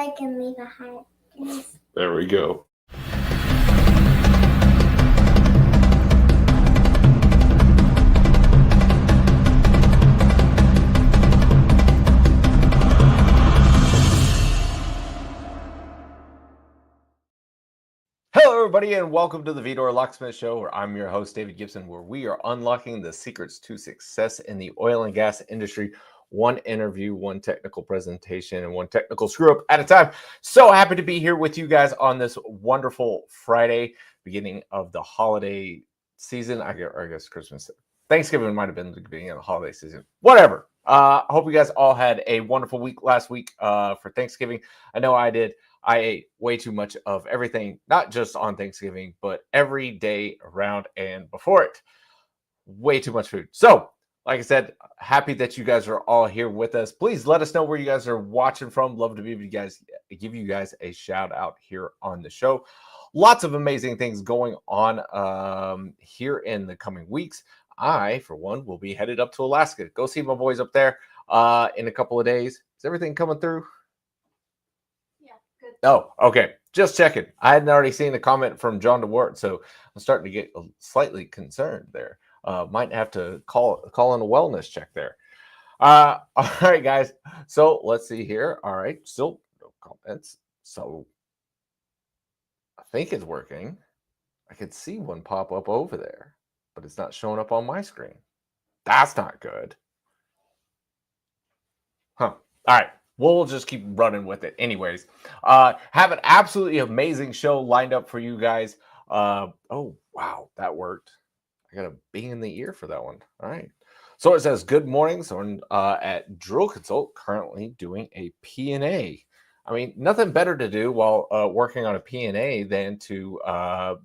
like and leave a heart, please. There we go. Hello, everybody, and welcome to the Vidor Locksmith Show, where I'm your host, David Gibson, where we are unlocking the secrets to success in the oil and gas industry. One interview, one technical presentation, and one technical screw-up at a time. So happy to be here with you guys on this wonderful Friday, beginning of the holiday season. I guess Christmas. Thanksgiving might have been the beginning of the holiday season. Whatever. I hope you guys all had a wonderful week last week for Thanksgiving. I know I did. I ate way too much of everything, not just on Thanksgiving, but every day around and before it. Way too much food. So, like I said, happy that you guys are all here with us. Please let us know where you guys are watching from. Love to be able to give you guys a shout out here on the show. Lots of amazing things going on here in the coming weeks. I, for one, will be headed up to Alaska. Go see my boys up there in a couple of days. Is everything coming through? Oh, okay. Just checking. I hadn't already seen a comment from John DeWart, so I'm starting to get slightly concerned there. Might have to call in a wellness check there. All right, guys. So let's see here. All right. Still no comments. So I think it's working. I could see one pop up over there, but it's not showing up on my screen. That's not good. Huh. All right. We'll just keep running with it anyways. Have an absolutely amazing show lined up for you guys. Oh, wow, that worked. I got a bing in the ear for that one. All right. So it says, good morning. Someone at Drill Consult currently doing a P&A. I mean, nothing better to do while working on a P&A than to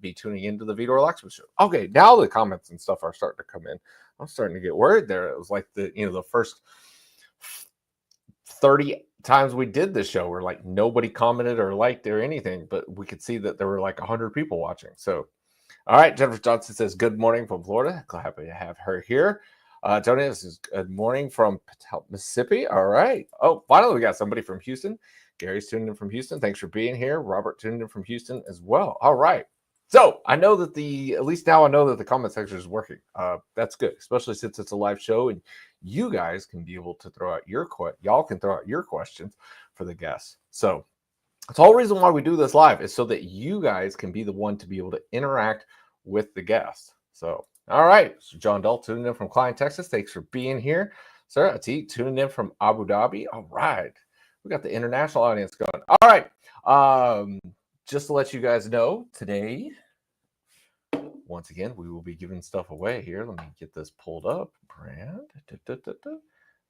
be tuning into the Vidor Locksmith Show. Okay, now the comments and stuff are starting to come in. I'm starting to get worried there. It was like the first 30 times we did this show where like nobody commented or liked or anything, but we could see that there were like 100 people watching. So, all right, Jennifer Johnson says, good morning from Florida. Happy to have her here. Tony says, good morning from Mississippi. All right. Oh, finally, we got somebody from Houston. Gary's tuned in from Houston. Thanks for being here. Robert tuned in from Houston as well. All right. So I know that at least now I know that the comment section is working. That's good, especially since it's a live show and you guys can be able to throw out y'all can throw out your questions for the guests. So it's the whole reason why we do this live is so that you guys can be the one to be able to interact with the guests. So, all right. So John Dull tuning in from Klein, Texas. Thanks for being here. Sarah Ati tuning in from Abu Dhabi. All right. We got the international audience going. All right. Just to let you guys know, today, once again, we will be giving stuff away here. Let me get this pulled up. Brand.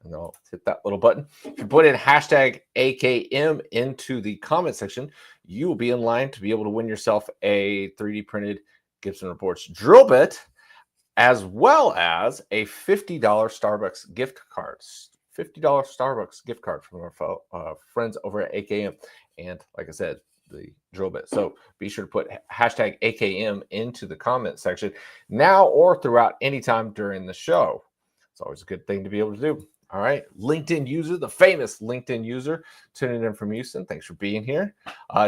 And I'll hit that little button. If you put in hashtag AKM into the comment section, you will be in line to be able to win yourself a 3D printed Gibson Reports drill bit, as well as a $50 Starbucks gift card. $50 Starbucks gift card from our friends over at AKM. And like I said, the drill bit. So be sure to put hashtag AKM into the comment section now or throughout any time during the show. It's always a good thing to be able to do. All right. LinkedIn user, the famous LinkedIn user, tuning in from Houston. Thanks for being here.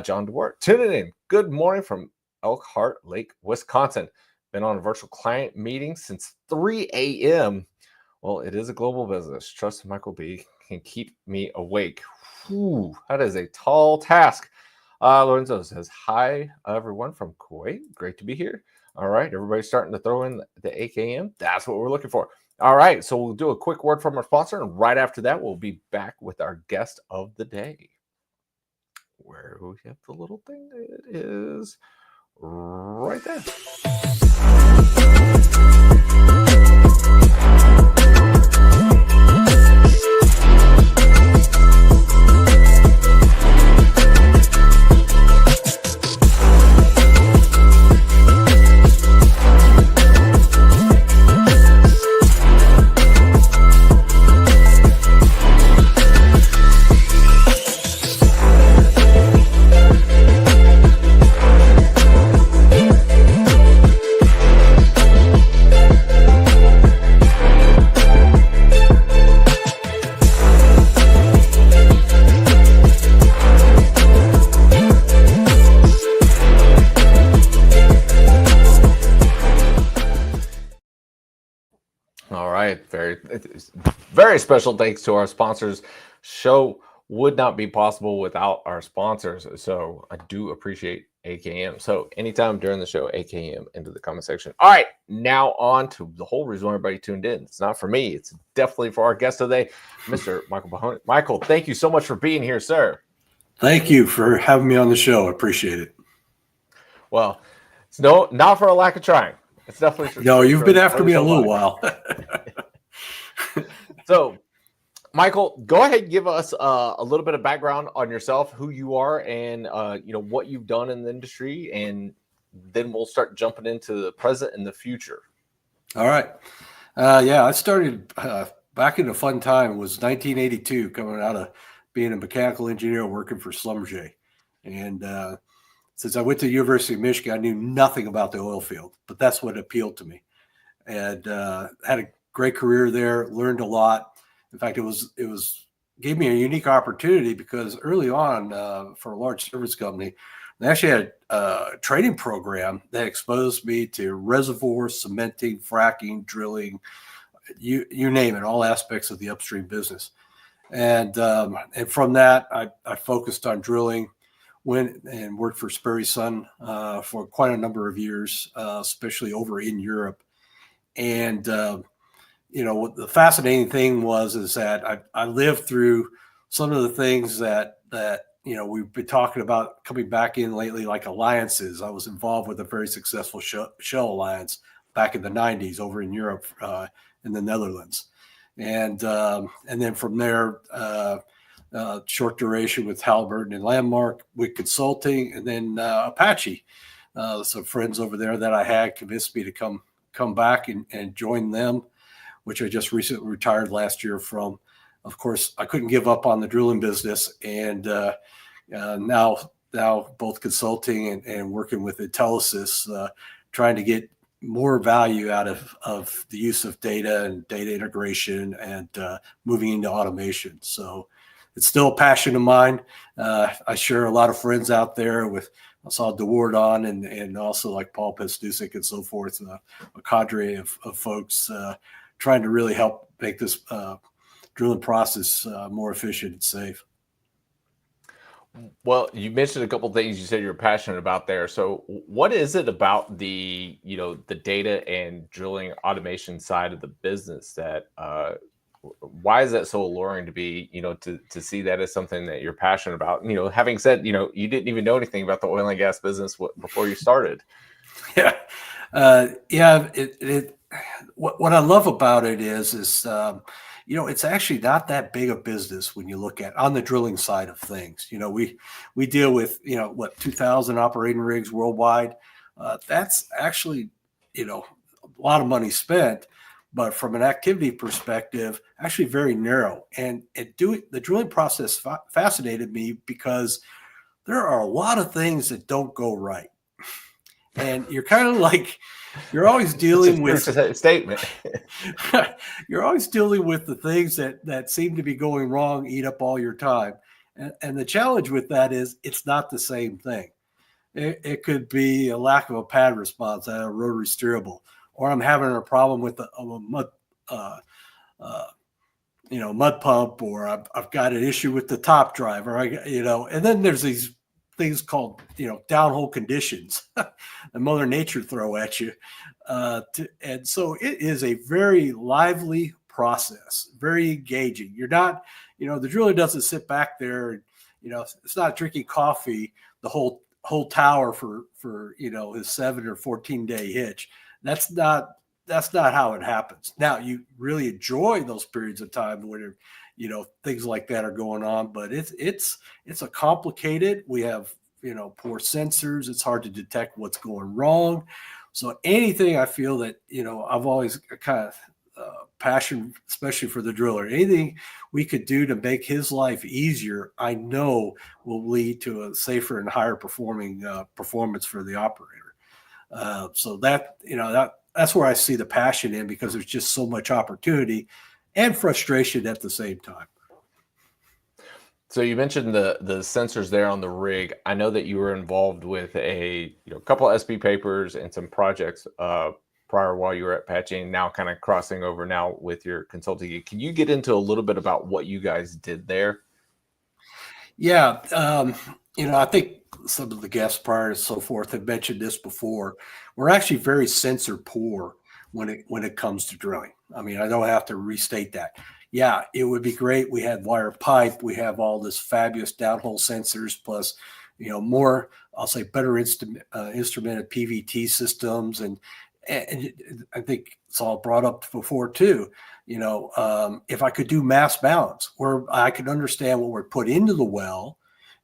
John DeWart, tuning in. Good morning from Elkhart Lake, Wisconsin. Been on a virtual client meeting since 3 a.m. Well, it is a global business. Trust Michael B can keep me awake. Whew, that is a tall task. Lorenzo says, hi, everyone from Kuwait. Great to be here. All right, everybody's starting to throw in the AKM. That's what we're looking for. All right, so we'll do a quick word from our sponsor, and right after that, we'll be back with our guest of the day. Where we have the little thing? It is right there. All right. Very special thanks to our sponsors. Show would not be possible without our sponsors. So I do appreciate AKM. So anytime during the show, AKM into the comment section. All right. Now on to the whole reason why everybody tuned in. It's not for me. It's definitely for our guest today, Mr. Michael Behounek. Michael, thank you so much for being here, sir. Thank you for having me on the show. I appreciate it. Well, it's not for a lack of trying. It's definitely No, you've been after me a little while. So, Michael, go ahead and give us a little bit of background on yourself, who you are, and what you've done in the industry, and then we'll start jumping into the present and the future. All right. I started back in a fun time. It was 1982, coming out of being a mechanical engineer working for Schlumberger. And since I went to the University of Michigan, I knew nothing about the oil field, but that's what appealed to me. And had a great career there, learned a lot. In fact, it gave me a unique opportunity because early on for a large service company, they actually had a training program that exposed me to reservoir, cementing, fracking, drilling, you name it, all aspects of the upstream business. And from that, I focused on drilling, went and worked for Sperry Sun for quite a number of years, especially over in Europe. And what the fascinating thing is that I lived through some of the things that we've been talking about coming back in lately, like alliances. I was involved with a very successful Shell alliance back in the 90s over in Europe, in the Netherlands. And then from there, short duration with Halliburton and Landmark with consulting, and then Apache. Some friends over there that I had convinced me to come back and join them, which I just recently retired last year from. Of course, I couldn't give up on the drilling business, and now both consulting and working with Intelisys, trying to get more value out of the use of data and data integration and moving into automation. So it's still a passion of mine. I share a lot of friends out there I saw DeWard on and also like Paul Pestusik and so forth, a cadre of folks trying to really help make this drilling process more efficient and safe. Well, you mentioned a couple of things you said you're passionate about there. So what is it about the data and drilling automation side of the business that why is that so alluring to be, to see that as something that you're passionate about? Having said, you didn't even know anything about the oil and gas business before you started. Yeah. What I love about it is it's actually not that big a business when you look at on the drilling side of things. We deal with 2,000 operating rigs worldwide. That's actually a lot of money spent, but from an activity perspective, actually very narrow. And the drilling process fascinated me because there are a lot of things that don't go right, and you're kind of like. You're always dealing with statement. You're always dealing with the things that seem to be going wrong, eat up all your time. And the challenge with that is it's not the same thing. It could be a lack of a pad response at a rotary steerable, or I'm having a problem with a mud pump, or I've got an issue with the top drive, and then there's these things called downhole conditions that Mother Nature throw at you, and so it is a very lively process, very engaging. You're not, the driller doesn't sit back there and it's not drinking coffee the whole tower for his 7 or 14-day hitch. That's not how it happens. Now you really enjoy those periods of time where things like that are going on, but it's a complicated. We have poor sensors. It's hard to detect what's going wrong. So anything I feel that I've always kind of passion, especially for the driller. Anything we could do to make his life easier, I know will lead to a safer and higher performing performance for the operator. So that's where I see the passion in, because there's just so much opportunity and frustration at the same time. So you mentioned the sensors there on the rig. I know that you were involved with a couple of SB papers and some projects prior while you were at Apache, and now kind of crossing over now with your consulting. Can you get into a little bit about what you guys did there? Yeah. I think some of the guests prior and so forth have mentioned this before. We're actually very sensor poor when it comes to drilling. I mean, I don't have to restate that. Yeah, it would be great. We had wire pipe. We have all this fabulous downhole sensors, plus, more, I'll say, better instrumented PVT systems. And I think it's all brought up before too. If I could do mass balance where I could understand what we're put into the well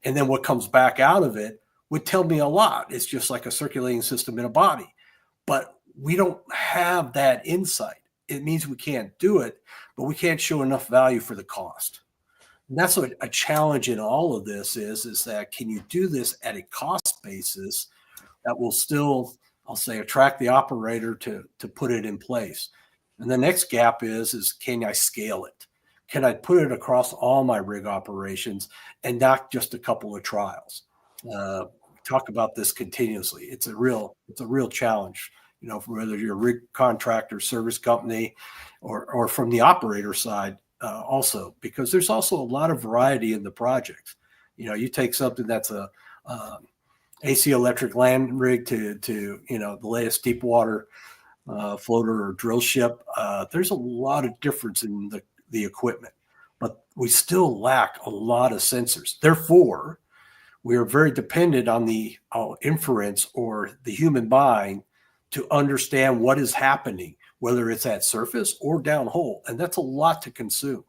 and then what comes back out of it would tell me a lot. It's just like a circulating system in a body, but we don't have that insight. It means we can't do it, but we can't show enough value for the cost. And that's what a challenge in all of this is that can you do this at a cost basis that will still, I'll say, attract the operator to put it in place? And the next gap is can I scale it? Can I put it across all my rig operations and not just a couple of trials? Talk about this continuously. It's a real challenge, from whether you're a rig contractor, service company, or from the operator side also, because there's also a lot of variety in the projects. You take something that's a AC electric land rig to the latest deep water floater or drill ship. There's a lot of difference in the equipment, but we still lack a lot of sensors. Therefore, we are very dependent on the inference or the human mind to understand what is happening, whether it's at surface or downhole. And that's a lot to consume.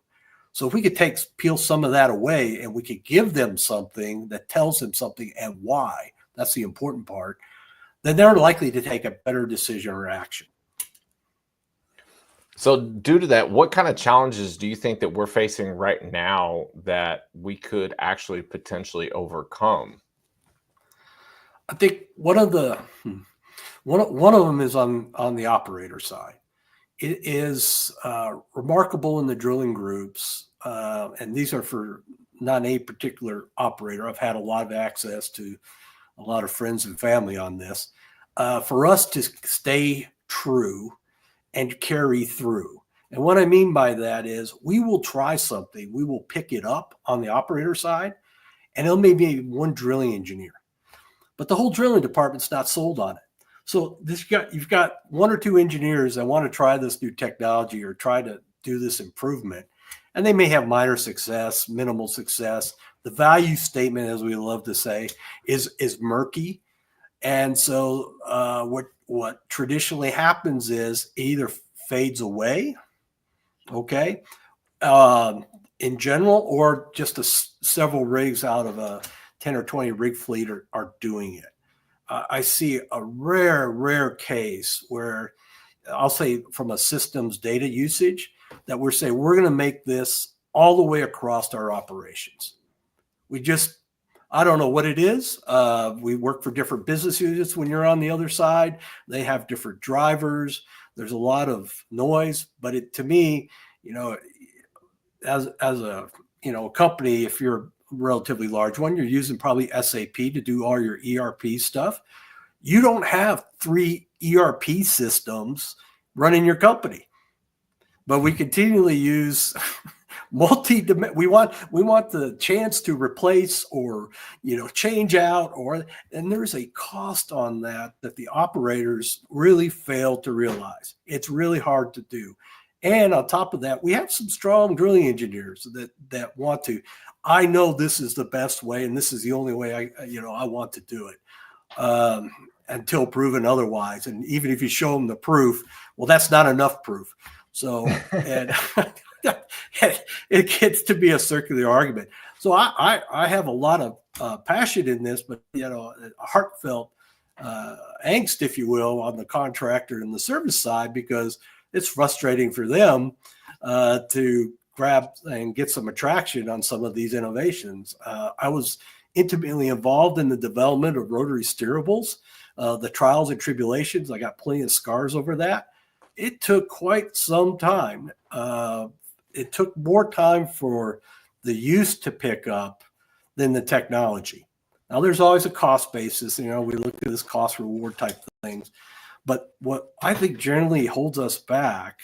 So if we could peel some of that away and we could give them something that tells them something and why, that's the important part, then they're likely to take a better decision or action. So due to that, what kind of challenges do you think that we're facing right now that we could actually potentially overcome? I think one of them is on the operator side. It is remarkable in the drilling groups, and these are for not a particular operator. I've had a lot of access to a lot of friends and family on this. For us to stay true and carry through. And what I mean by that is we will try something, we will pick it up on the operator side, and it'll maybe be one drilling engineer. But the whole drilling department's not sold on it. So you've got one or two engineers that want to try this new technology or try to do this improvement, and they may have minor success, minimal success. The value statement, as we love to say, is murky. And so what traditionally happens is it either fades away, okay, in general, or just several rigs out of a 10 or 20 rig fleet are doing it. I see a rare case where I'll say from a systems data usage that we're saying we're going to make this all the way across our operations. I don't know what it is. We work for different business units. When you're on the other side, they have different drivers. There's a lot of noise, but to me, as a company, if you're a relatively large one, you're using probably SAP to do all your ERP stuff. You don't have 3 ERP systems running your company, but we continually use we want the chance to replace or change out, and there's a cost on that the operators really fail to realize. It's really hard to do. And on top of that, we have some strong drilling engineers that want to, I know this is the best way and this is the only way I want to do it until proven otherwise. And even if you show them the proof, well, that's not enough proof. So and it gets to be a circular argument. So I have a lot of passion in this, but heartfelt angst, if you will, on the contractor and the service side, because it's frustrating for them to grab and get some attraction on some of these innovations. I was intimately involved in the development of rotary steerables, the trials and tribulations. I got plenty of scars over that. It took quite some time. It took more time for the use to pick up than the technology. Now, there's always a cost basis. We look at this cost reward type things. But what I think generally holds us back,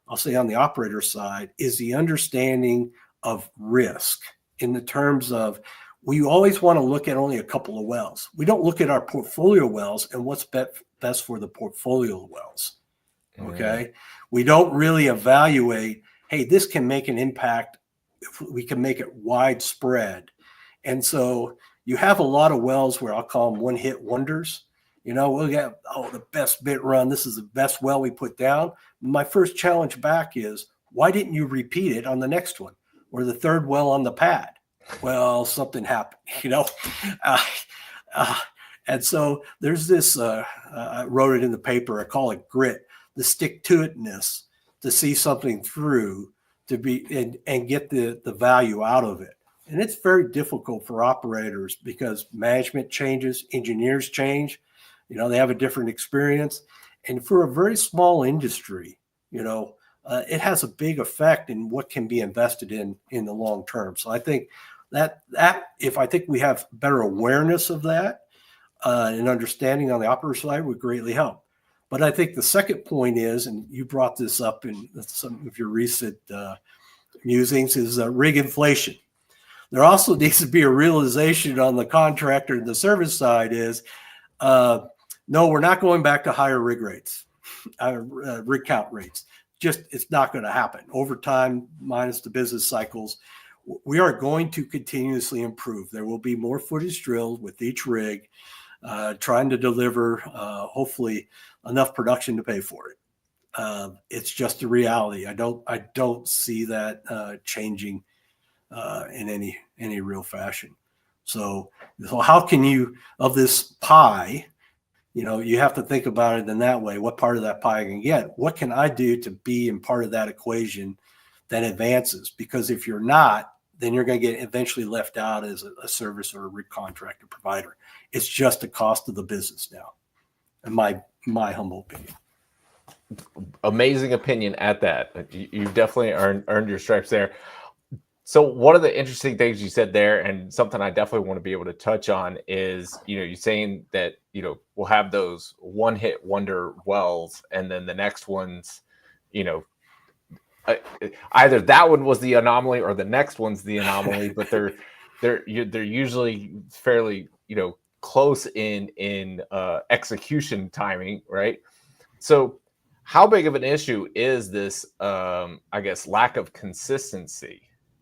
I'll say on the operator side, is the understanding of risk in the terms of we always want to look at only a couple of wells. We don't look at our portfolio wells and what's best for the portfolio wells. Okay. We don't really evaluate, hey, this can make an impact if we can make it widespread. And so you have a lot of wells where I'll call them one hit wonders. We'll get, the best bit run. This is the best well we put down. My first challenge back is, why didn't you repeat it on the next one or the third well on the pad? Well, something happened, and so there's this, I wrote it in the paper. I call it grit, the stick to itness to see something through to be and get the value out of it. And it's very difficult for operators because management changes, engineers change, they have a different experience. And for a very small industry, it has a big effect in what can be invested in the long term. So I think that if I think we have better awareness of that and understanding on the operator side would greatly help. But I think the second point is, and you brought this up in some of your recent musings, is rig inflation. There also needs to be a realization on the contractor and the service side is, no, we're not going back to higher rig rates, rig count rates. Just, it's not going to happen. Over time, minus the business cycles, we are going to continuously improve. There will be more footage drilled with each rig, trying to deliver, hopefully, enough production to pay for it. It's just a reality. I don't see that changing in any real fashion. So how can you, of this pie, you have to think about it in that way. What part of that pie I can get? What can I do to be in part of that equation that advances? Because if you're not, then you're going to get eventually left out as a service or a rig contractor provider. It's just the cost of the business now, in my humble opinion. Amazing opinion at that. You definitely earned your stripes there. So one of the interesting things you said there, and something I definitely want to be able to touch on is, you're saying that, we'll have those one hit wonder wells, and then the next ones, either that one was the anomaly or the next one's the anomaly, but they're usually fairly, close in execution timing, right? So how big of an issue is this, I guess, lack of consistency?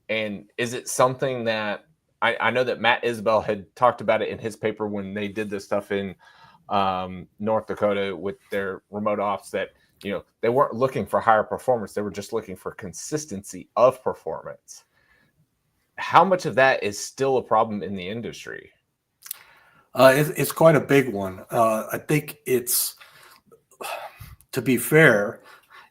And is it something that I know that Matt Isbell had talked about it in his paper when they did this stuff in North Dakota with their remote ops, that, they weren't looking for higher performance. They were just looking for consistency of performance. How much of that is still a problem in the industry? It's quite a big one. I think it's, to be fair,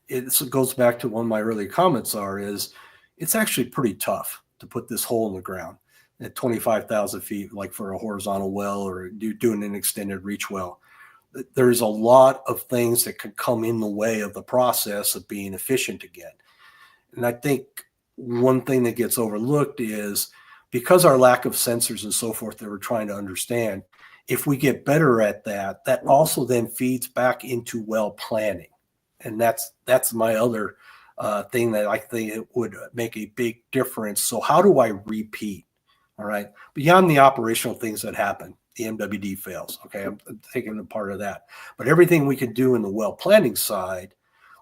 it goes back to one of my early comments is it's actually pretty tough to put this hole in the ground at 25,000 feet, like for a horizontal well or doing an extended reach well. There's a lot of things that could come in the way of the process of being efficient again. And I think one thing that gets overlooked is, because our lack of sensors and so forth that we're trying to understand, if we get better at that, that also then feeds back into well planning. And that's my other thing that I think it would make a big difference. So how do I repeat? All right. Beyond the operational things that happen, the MWD fails. Okay. I'm taking a part of that, but everything we can do in the well planning side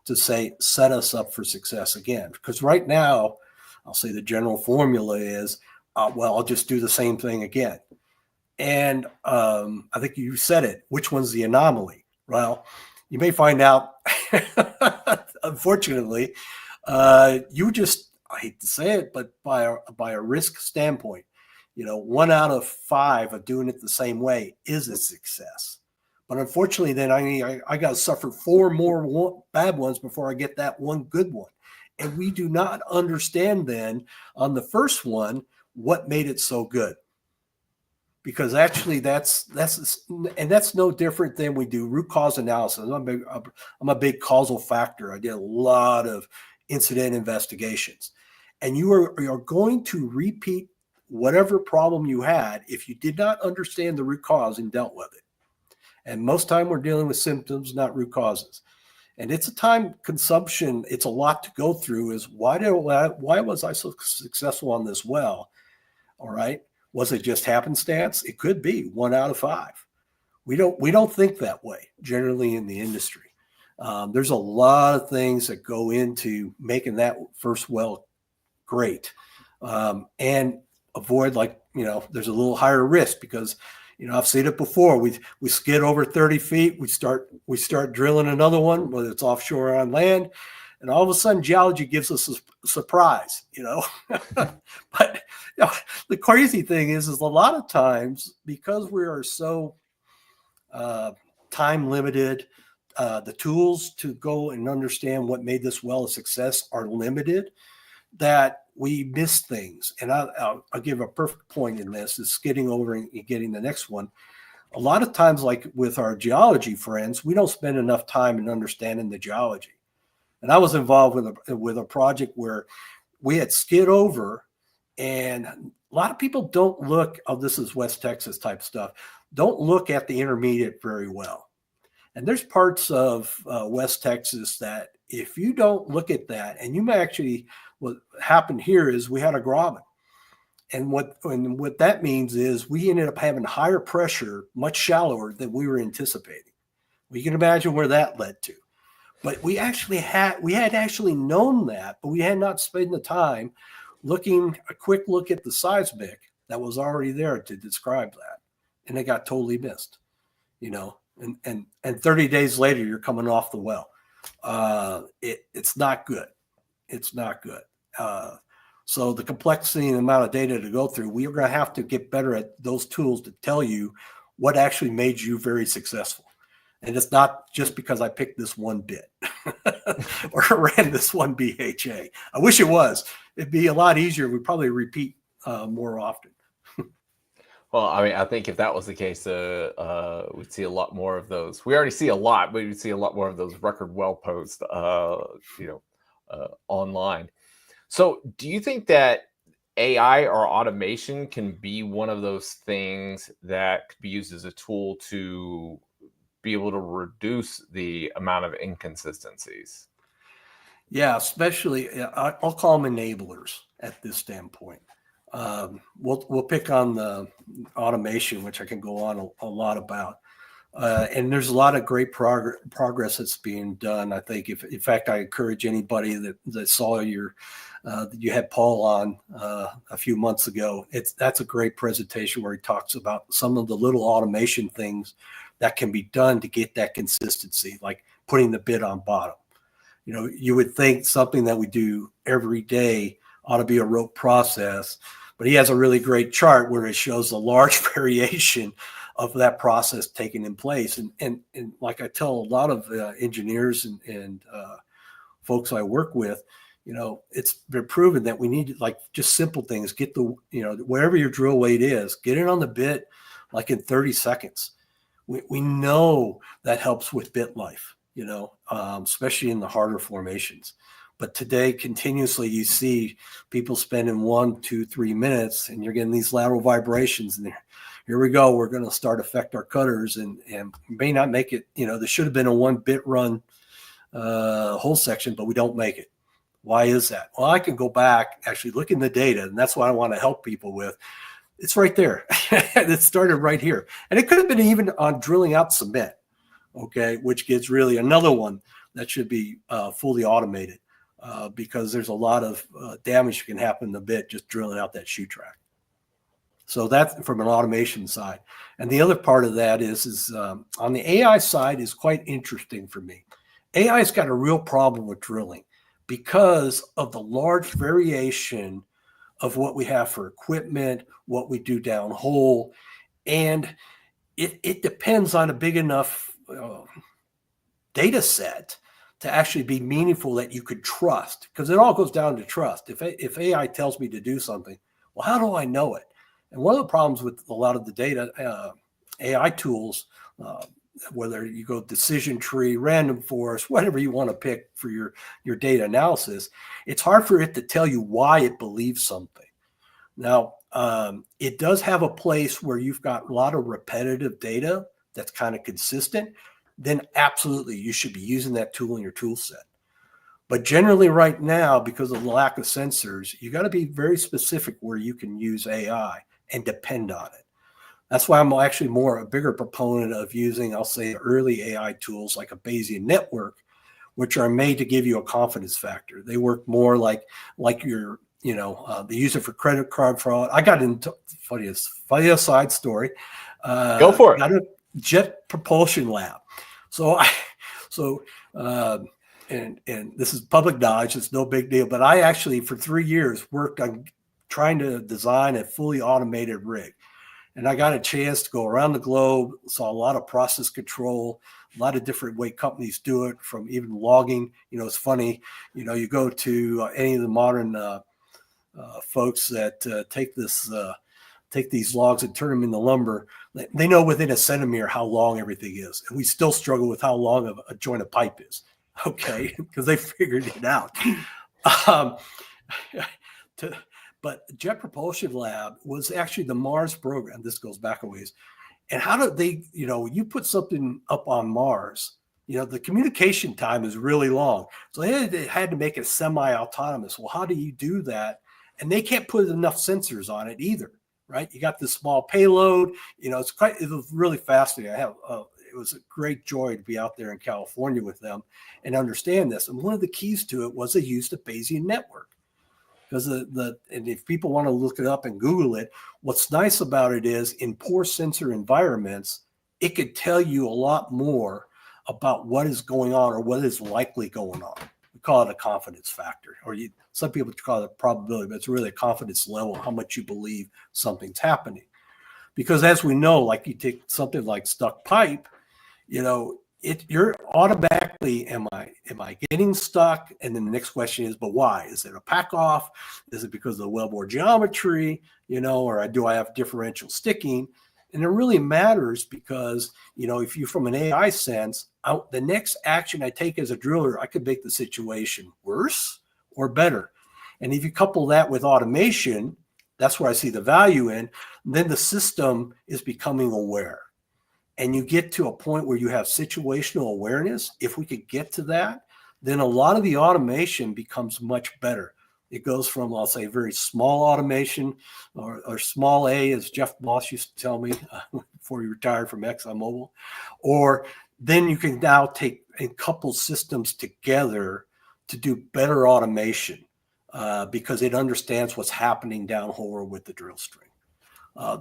to say, set us up for success again. Because right now, I'll say the general formula is, I'll just do the same thing again. And I think you said it, which one's the anomaly? Well, you may find out, unfortunately, you just, I hate to say it, but by a risk standpoint, 1 out of 5 of doing it the same way is a success. But unfortunately, then I got to suffer 4 more bad ones before I get that one good one. And we do not understand then on the first one what made it so good. Because actually that's no different than we do root cause analysis. I'm a big causal factor. I did a lot of incident investigations, and you are going to repeat whatever problem you had if you did not understand the root cause and dealt with it. And most time we're dealing with symptoms, not root causes. And it's a time consumption. It's a lot to go through. Is why was I so successful on this well? All right. Was it just happenstance? It could be 1 out of 5. We don't think that way generally in the industry. There's a lot of things that go into making that first well great, and avoid, like, there's a little higher risk because, I've seen it before. We skid over 30 feet. We start drilling another one, whether it's offshore or on land, and all of a sudden geology gives us a surprise, But the crazy thing is a lot of times, because we are so time limited, the tools to go and understand what made this well a success are limited, that we miss things. And I'll give a perfect point in this is skidding over and getting the next one. A lot of times, like with our geology friends, we don't spend enough time in understanding the geology. And I was involved with a project where we had skid over, and a lot of people don't look, this is West Texas type stuff, don't look at the intermediate very well. And there's parts of West Texas that if you don't look at that, and you may actually, what happened here is we had a graben. And what that means is we ended up having higher pressure, much shallower than we were anticipating. We can imagine where that led to. But we had actually known that, but we had not spent the time looking a quick look at the seismic that was already there to describe that. And it got totally missed, and 30 days later, you're coming off the well. It's not good. It's not good. So the complexity and the amount of data to go through, we are going to have to get better at those tools to tell you what actually made you very successful. And it's not just because I picked this one bit or ran this one BHA. I wish it was. It'd be a lot easier. We'd probably repeat more often. Well, I mean, I think if that was the case, we'd see a lot more of those. We already see a lot, but we'd see a lot more of those record well posts, online. So do you think that AI or automation can be one of those things that could be used as a tool to be able to reduce the amount of inconsistencies? Yeah, especially I'll call them enablers at this standpoint. We'll pick on the automation, which I can go on a lot about. And there's a lot of great progress that's being done. I think, in fact, I encourage anybody that saw you had Paul on a few months ago. That's a great presentation where he talks about some of the little automation things that can be done to get that consistency, like putting the bit on bottom. You would think something that we do every day ought to be a rote process, but he has a really great chart where it shows a large variation of that process taking in place. And like I tell a lot of engineers and folks I work with, it's been proven that we need, like, just simple things. Get wherever your drill weight is, get it on the bit like in 30 seconds. We know that helps with bit life, especially in the harder formations. But today, continuously, you see people spending 1, 2, 3 minutes, and you're getting these lateral vibrations. And here we go. We're going to start affect our cutters, and may not make it. There should have been a 1-bit run whole section, but we don't make it. Why is that? Well, I can go back, actually look in the data, and that's what I want to help people with. It's right there. It started right here. And it could have been even on drilling out cement, okay, which gets really another one that should be fully automated because there's a lot of damage that can happen in the bit just drilling out that shoe track. So that's from an automation side. And the other part of that is on the AI side is quite interesting for me. AI's got a real problem with drilling because of the large variation of what we have for equipment, what we do downhole, and it depends on a big enough data set to actually be meaningful that you could trust, because it all goes down to trust. If AI tells me to do something, well, how do I know it? And one of the problems with a lot of the data AI tools, whether you go decision tree, random forest, whatever you want to pick for your data analysis, it's hard for it to tell you why it believes something. Now, it does have a place where you've got a lot of repetitive data that's kind of consistent, then absolutely you should be using that tool in your tool set. But generally right now, because of the lack of sensors, you got to be very specific where you can use AI and depend on it. That's why I'm actually a bigger proponent of using, I'll say, early AI tools like a Bayesian network, which are made to give you a confidence factor. They work more like your, they use it for credit card fraud. I got into funniest side story. Go for it. Got a jet propulsion lab. And this is public knowledge. It's no big deal. But I actually, for 3 years, worked on trying to design a fully automated rig. And I got a chance to go around the globe, saw a lot of process control, a lot of different way companies do it, from even logging. It's funny, you go to any of the modern folks that take these logs and turn them into lumber. They know within a centimeter how long everything is. And we still struggle with how long a joint of pipe is. Okay, because they figured it out. But Jet Propulsion Lab was actually the Mars program. This goes back a ways. And how do they, you put something up on Mars, the communication time is really long. So they had to make it semi-autonomous. Well, how do you do that? And they can't put enough sensors on it either, right? You got this small payload. It was really fascinating. It was a great joy to be out there in California with them and understand this. And one of the keys to it was they used a Bayesian network. Because and if people want to look it up and Google it, what's nice about it is in poor sensor environments, it could tell you a lot more about what is going on or what is likely going on. We call it a confidence factor, or some people call it probability, but it's really a confidence level, how much you believe something's happening. Because as we know, like you take something like stuck pipe, you're automatically, am I getting stuck? And then the next question is, but why? Is it a pack off? Is it because of the wellbore geometry, or do I have differential sticking? And it really matters because, if you, from an AI sense, the next action I take as a driller, I could make the situation worse or better. And if you couple that with automation, that's where I see the value in, then the system is becoming aware. And you get to a point where you have situational awareness. If we could get to that, then a lot of the automation becomes much better. It goes from, I'll say, very small automation or small A, as Jeff Moss used to tell me before he retired from ExxonMobil. Or then you can now take and couple systems together to do better automation because it understands what's happening downhole or with the drill string.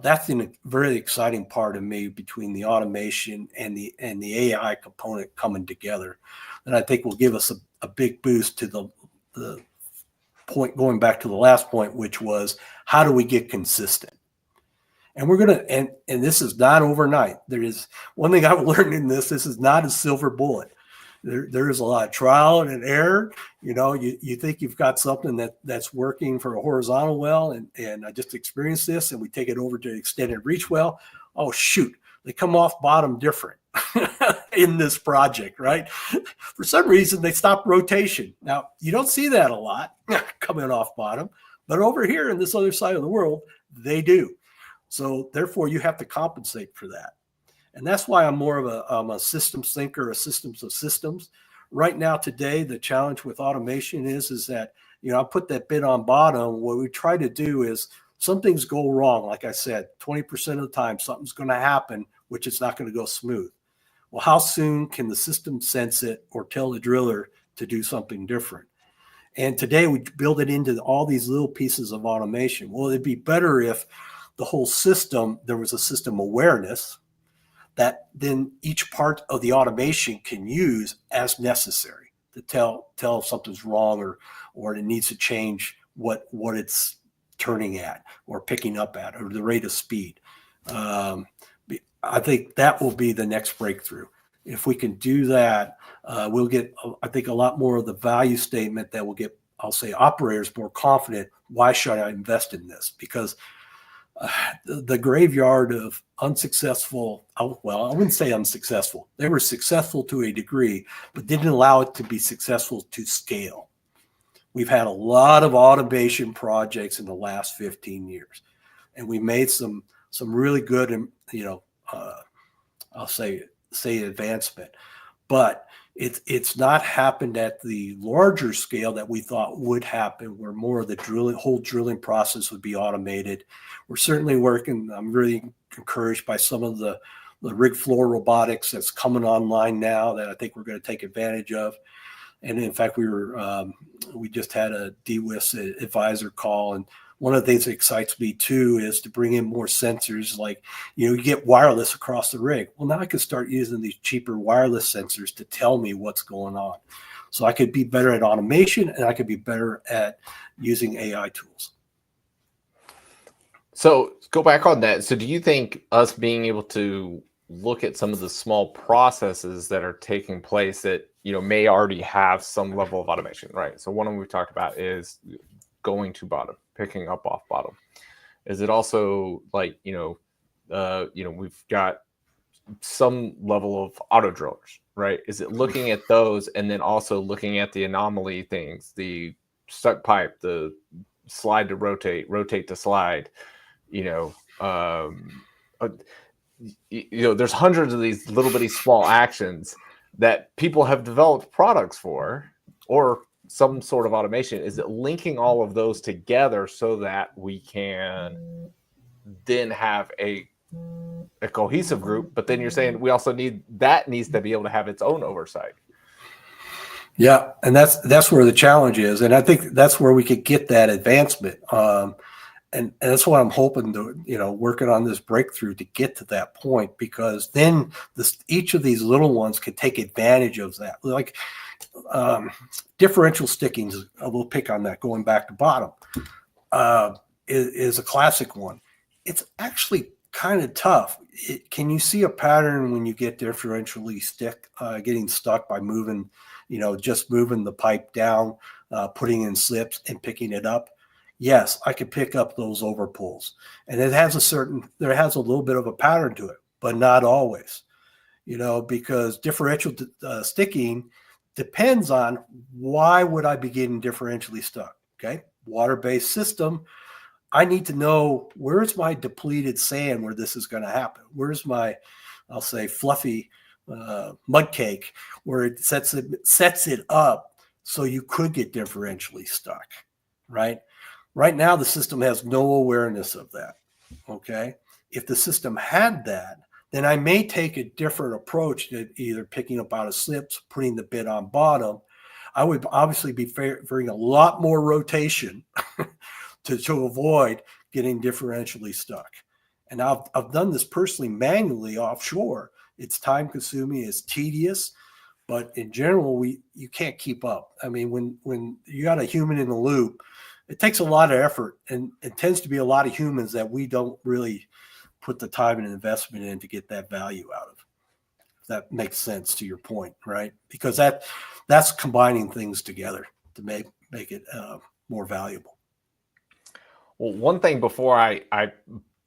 That's a very exciting part of me between the automation and the AI component coming together. And I think will give us a big boost to the point, going back to the last point, which was how do we get consistent? And we're going to, and this is not overnight. There is one thing I've learned in this is not a silver bullet. There is a lot of trial and error. You think you've got something that's working for a horizontal well, and I just experienced this, and we take it over to an extended reach well. Oh, shoot, they come off bottom different in this project, right? For some reason, they stop rotation. Now, you don't see that a lot coming off bottom, but over here in this other side of the world, they do. So therefore, you have to compensate for that. And that's why I'm more of a systems thinker, a systems of systems. Right now, today, the challenge with automation is that, I put that bit on bottom. What we try to do is some things go wrong. Like I said, 20% of the time, something's going to happen, which is not going to go smooth. Well, how soon can the system sense it or tell the driller to do something different? And today we build it into all these little pieces of automation. Well, it'd be better if the whole system, there was a system awareness that then each part of the automation can use as necessary to tell if something's wrong or it needs to change what it's turning at or picking up at or the rate of speed. I think that will be the next breakthrough. If we can do that, we'll get, I think, a lot more of the value statement that will get, I'll say, operators more confident. Why should I invest in this? Because the graveyard of unsuccessful, well, I wouldn't say unsuccessful. They were successful to a degree, but didn't allow it to be successful to scale. We've had a lot of automation projects in the last 15 years, and we made some really good, I'll say advancement, but it's not happened at the larger scale that we thought would happen, where more of the whole drilling process would be automated. We're certainly working. I'm really encouraged by some of the rig floor robotics that's coming online now that I think we're going to take advantage of. And in fact, we just had a DWIS advisor call, and one of the things that excites me too is to bring in more sensors. Like, you get wireless across the rig. Well, now I can start using these cheaper wireless sensors to tell me what's going on. So I could be better at automation, and I could be better at using AI tools. So go back on that. So do you think us being able to look at some of the small processes that are taking place that, may already have some level of automation, right? So one of them we've talked about is going to bottom, picking up off bottom. Is it also like, we've got some level of auto drillers, right? Is it looking at those and then also looking at the anomaly things, the stuck pipe, the slide to rotate to slide, there's hundreds of these little bitty small actions that people have developed products for, or some sort of automation. Is it linking all of those together so that we can then have a cohesive group? But then you're saying we also needs to be able to have its own oversight. Yeah, and that's where the challenge is, and I think that's where we could get that advancement. And that's what I'm hoping to, working on this breakthrough to get to that point, because then each of these little ones could take advantage of that. Like differential stickings, we'll pick on that, going back to bottom, is a classic one. It's actually kind of tough. Can you see a pattern when you get differentially getting stuck by moving, just moving the pipe down, putting in slips and picking it up? Yes, I could pick up those overpulls, and there has a little bit of a pattern to it, but not always, because differential sticking depends on why would I be getting differentially stuck. Okay. Water-based system. I need to know, where's my depleted sand where this is going to happen? Where's my, I'll say, fluffy mud cake where it sets it up so you could get differentially stuck, right? Right now, the system has no awareness of that, okay? If the system had that, then I may take a different approach to either picking up out of slips, putting the bit on bottom. I would obviously be favoring a lot more rotation to avoid getting differentially stuck. And I've done this personally manually offshore. It's time consuming, it's tedious, but in general, you can't keep up. I mean, when you got a human in the loop, it takes a lot of effort, and it tends to be a lot of humans that we don't really put the time and investment in to get that value out of. If that makes sense to your point, right? Because that's combining things together to make it more valuable. Well, one thing before I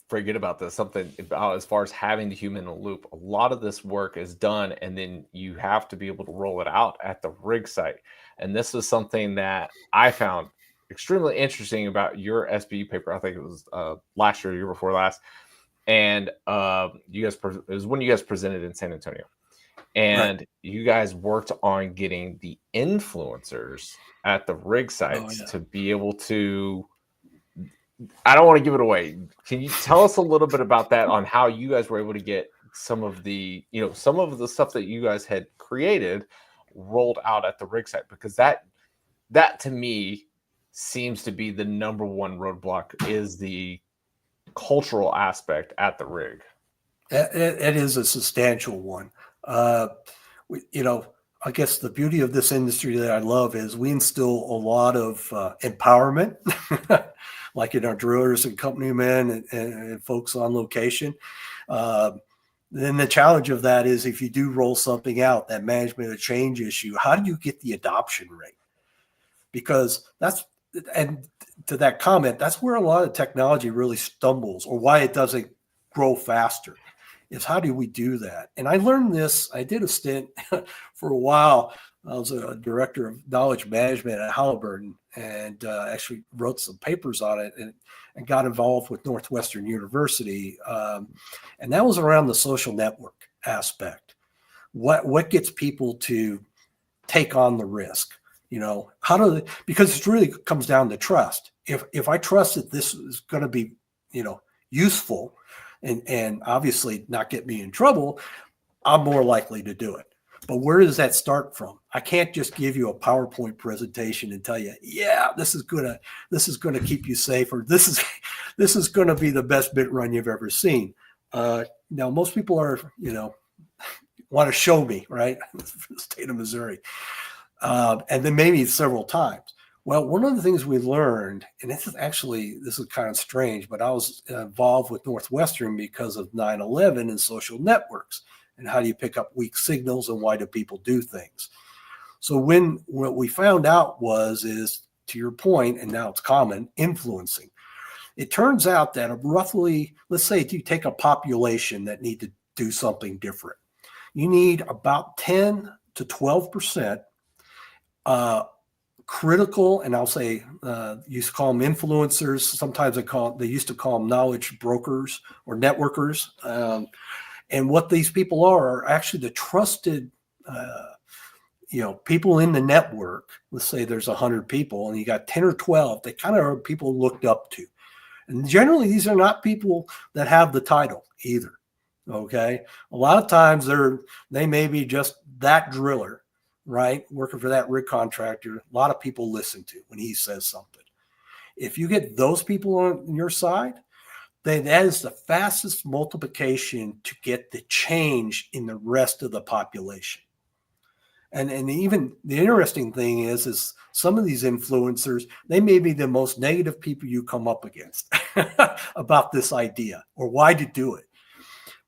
forget about this, something about as far as having the human in the loop, a lot of this work is done, and then you have to be able to roll it out at the rig site. And this is something that I found extremely interesting about your SBU paper. I think it was last year, year before last, and it was when you guys presented in San Antonio, and you guys worked on getting the influencers at the rig sites to be able to. I don't want to give it away. Can you tell us a little bit about that, on how you guys were able to get some of the stuff that you guys had created rolled out at the rig site? Because that to me seems to be the number one roadblock, is the cultural aspect at the rig. It is a substantial one. I guess the beauty of this industry that I love is we instill a lot of empowerment, like in our drillers and company men and folks on location. Then the challenge of that is, if you do roll something out, that management of change issue, how do you get the adoption rate? Because and to that comment, that's where a lot of technology really stumbles, or why it doesn't grow faster, is how do we do that? And I learned this. I did a stint for a while. I was a director of knowledge management at Halliburton, and actually wrote some papers on it, and got involved with Northwestern University. And that was around the social network. aspect. What gets people to take on the risk? Because it really comes down to trust. If I trust that this is going to be, useful and obviously not get me in trouble, I'm more likely to do it. But where does that start from? I can't just give you a PowerPoint presentation and tell you, yeah, this is gonna keep you safe, or this is gonna be the best bit run you've ever seen. Now most people are, want to show me, right? For the state of Missouri. And then maybe several times. Well, one of the things we learned, and this is kind of strange, but I was involved with Northwestern because of 9/11 and social networks. And how do you pick up weak signals, and why do people do things? So what we found out is, to your point, and now it's common, influencing. It turns out that roughly, let's say if you take a population that need to do something different, you need about 10 to 12% critical, and I'll say used to call them influencers. Sometimes they used to call them knowledge brokers or networkers. And what these people are actually the trusted, people in the network. Let's say there's 100 people and you got 10 or 12 that kind of are people looked up to. And generally, these are not people that have the title either. Okay. A lot of times they may be just that driller, right? Working for that rig contractor. A lot of people listen to when he says something. If you get those people on your side, then that is the fastest multiplication to get the change in the rest of the population. And even the interesting thing is some of these influencers, they may be the most negative people you come up against about this idea or why to do it.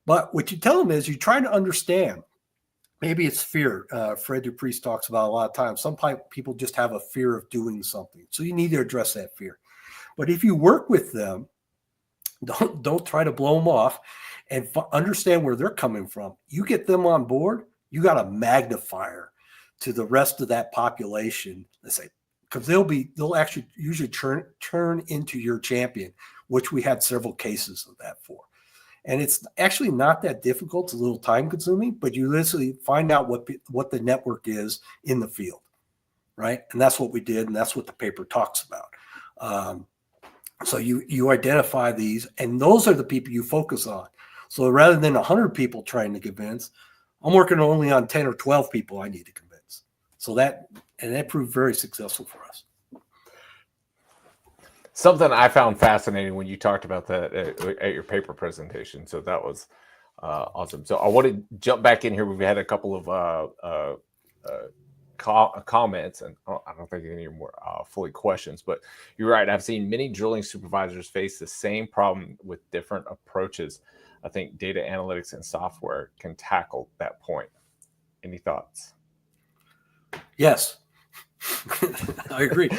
But what you tell them is you try to understand. Maybe it's fear. Fred Dupriest talks about a lot of times. Some people just have a fear of doing something. So you need to address that fear. But if you work with them, don't try to blow them off and understand where they're coming from. You get them on board, you got a magnifier to the rest of that population. Let's say, because they'll actually usually turn into your champion, which we had several cases of that for. And it's actually not that difficult. It's a little time consuming, but you literally find out what the network is in the field, right? And that's what we did, and that's what the paper talks about. So you identify these, and those are the people you focus on. So rather than 100 people trying to convince, I'm working only on 10 or 12 people I need to convince. So that proved very successful for us. Something I found fascinating when you talked about that at your paper presentation. So that was awesome. So I want to jump back in here. We've had a couple of comments, and I don't think any more fully questions, but you're right. I've seen many drilling supervisors face the same problem with different approaches. I think data analytics and software can tackle that point. Any thoughts? Yes. I agree.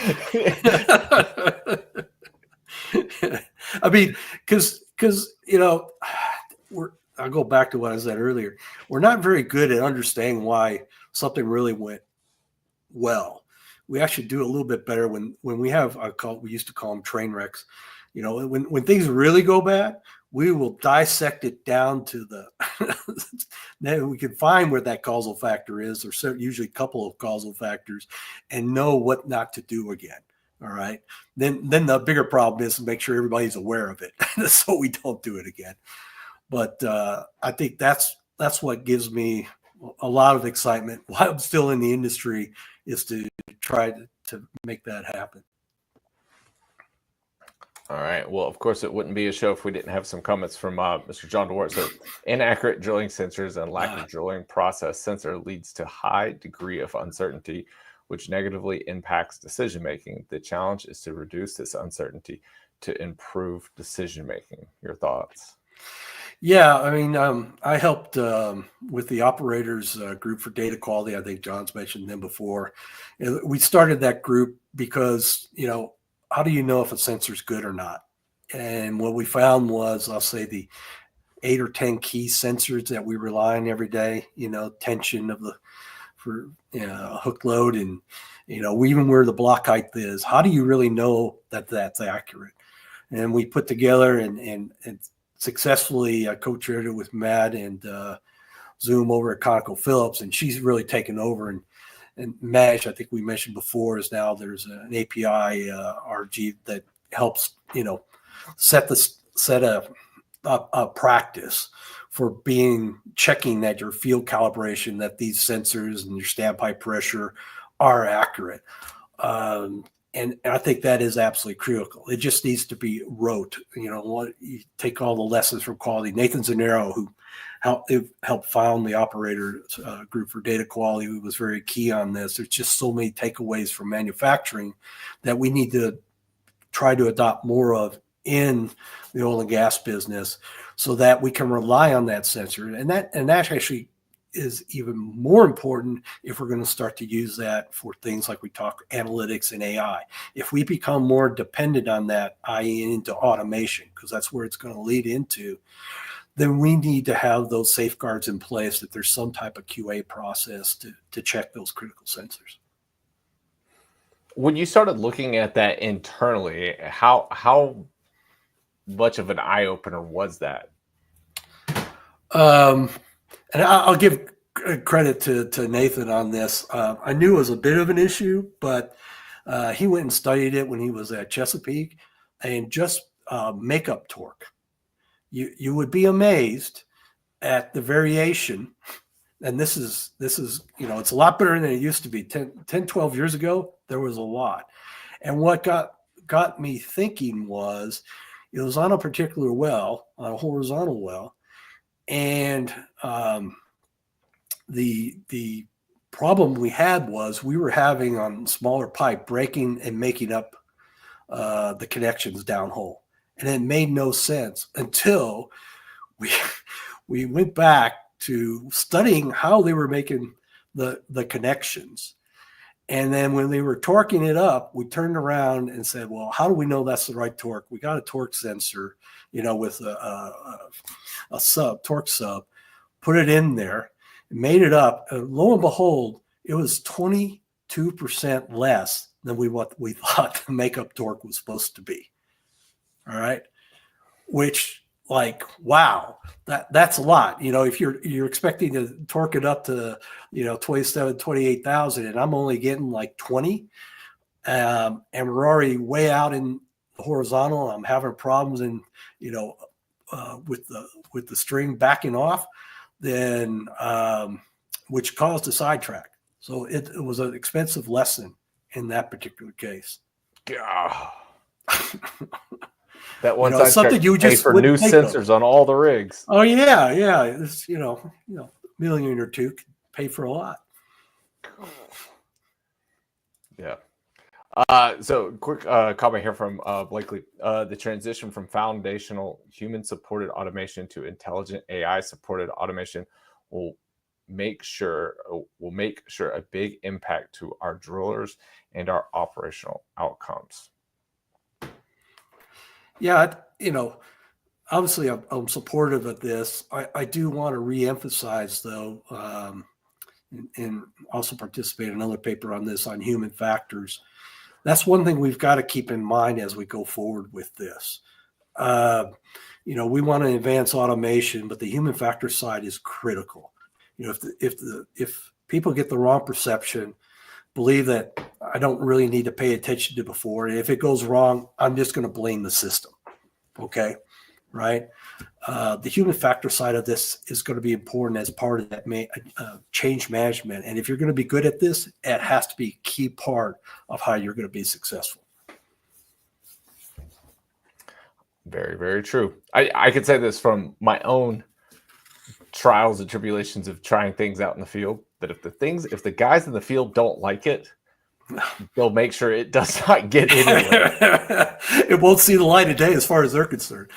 I mean, because I'll go back to what I said earlier. We're not very good at understanding why something really went well. We actually do a little bit better when we have we used to call them train wrecks. When things really go bad, we will dissect it down to then we can find where that causal factor is, or usually a couple of causal factors, and know what not to do again. All right. Then the bigger problem is to make sure everybody's aware of it so we don't do it again. But I think that's what gives me a lot of excitement while I'm still in the industry, is to try to make that happen. All right. Well, of course, it wouldn't be a show if we didn't have some comments from Mr. John DeWart. So, inaccurate drilling sensors and lack of drilling process sensor leads to high degree of uncertainty, which negatively impacts decision making. The challenge is to reduce this uncertainty to improve decision making. Your thoughts? Yeah, I mean, I helped with the operators group for data quality. I think John's mentioned them before. We started that group because, how do you know if a sensor's good or not? And what we found was, I'll say the 8 or 10 key sensors that we rely on every day, tension of hook load, and, even where the block height is. How do you really know that that's accurate? And we put together and successfully co-chaired it with Matt and Zoom over at ConocoPhillips, and she's really taken over. And Mesh, I think we mentioned before, is now there's an API RG that helps, set a practice for checking that your field calibration, that these sensors and your standpipe pressure are accurate. And I think that is absolutely critical. It just needs to be rote. You take all the lessons from quality. Nathan Zanero, who helped found the operator group for data quality, who was very key on this. There's just so many takeaways from manufacturing that we need to try to adopt more of in the oil and gas business, so that we can rely on that sensor. And that actually is even more important if we're going to start to use that for things like we talk analytics and AI. If we become more dependent on that, i.e. into automation, because that's where it's going to lead into, then we need to have those safeguards in place, that there's some type of QA process to check those critical sensors. When you started looking at that internally, how much of an eye-opener was that? And I'll give credit to Nathan on this. I knew it was a bit of an issue, but he went and studied it when he was at Chesapeake, and just makeup torque. You would be amazed at the variation. And this is it's a lot better than it used to be. 10, 12 years ago, there was a lot. And what got me thinking was, it was on a particular well, on a horizontal well, and the problem we had was we were having on smaller pipe breaking and making up the connections downhole, and it made no sense until we went back to studying how they were making the connections. And then when they were torquing it up, we turned around and said, well, how do we know that's the right torque? We got a torque sensor, with a torque sub, put it in there, made it up. And lo and behold, it was 22% less than what we thought the makeup torque was supposed to be. All right. Which, wow, that's a lot. If you're expecting to torque it up to 27, 28,000, and I'm only getting 20, and we're already way out in the horizontal, I'm having problems with the string backing off, then which caused a sidetrack. So it was an expensive lesson in that particular case. That one something you just pay for new sensors on all the rigs. Oh yeah. It's $1 or $2 million could pay for a lot. Yeah. So quick comment here from Blakely. The transition from foundational human-supported automation to intelligent AI-supported automation will make sure a big impact to our drillers and our operational outcomes. Yeah, obviously I'm supportive of this. I do want to reemphasize, though, and also participate in another paper on this, on human factors. That's one thing we've got to keep in mind as we go forward with this. We want to advance automation, but the human factor side is critical. If people get the wrong perception, believe that I don't really need to pay attention to before, and if it goes wrong, I'm just going to blame the system. Okay, right? The human factor side of this is going to be important as part of that change management. And if you're going to be good at this, it has to be a key part of how you're going to be successful. Very, very true. I could say this from my own trials and tribulations of trying things out in the field, that if the guys in the field don't like it, they'll make sure it does not get anywhere. It won't see the light of day as far as they're concerned.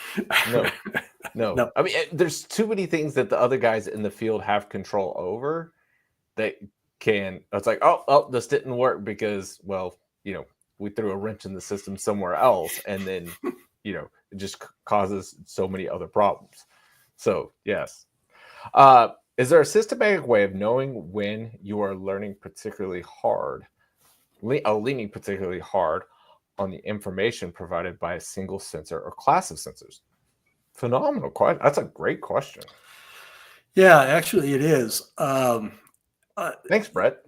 No. I mean, there's too many things that the other guys in the field have control over that it's like, oh, this didn't work because, we threw a wrench in the system somewhere else. And then, it just causes so many other problems. So, yes. Is there a systematic way of knowing when you are leaning particularly hard on the information provided by a single sensor or class of sensors? Phenomenal question. That's a great question. Yeah, actually, it is. Thanks, Brett.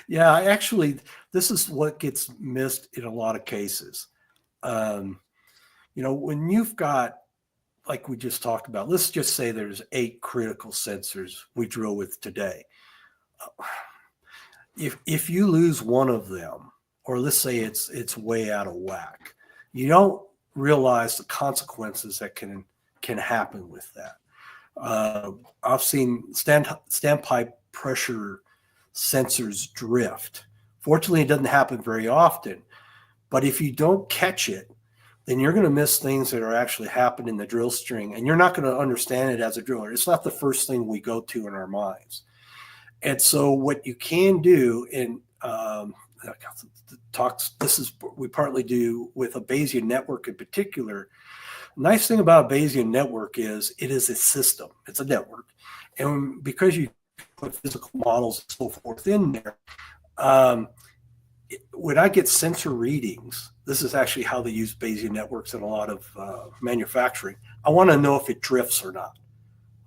Yeah, actually, this is what gets missed in a lot of cases. When you've got, like we just talked about, let's just say there's 8 critical sensors we drill with today. If you lose one of them, or let's say it's way out of whack, you don't realize the consequences that can happen with that. I've seen standpipe pressure sensors drift. Fortunately, it doesn't happen very often, but if you don't catch it, then you're going to miss things that are actually happening in the drill string, and you're not going to understand it as a driller. It's not the first thing we go to in our minds. And so what you can do in talks, we partly do with a Bayesian network in particular. Nice thing about a Bayesian network is it is a system. It's a network. And because you put physical models and so forth in there, when I get sensor readings, this is actually how they use Bayesian networks in a lot of manufacturing. I want to know if it drifts or not.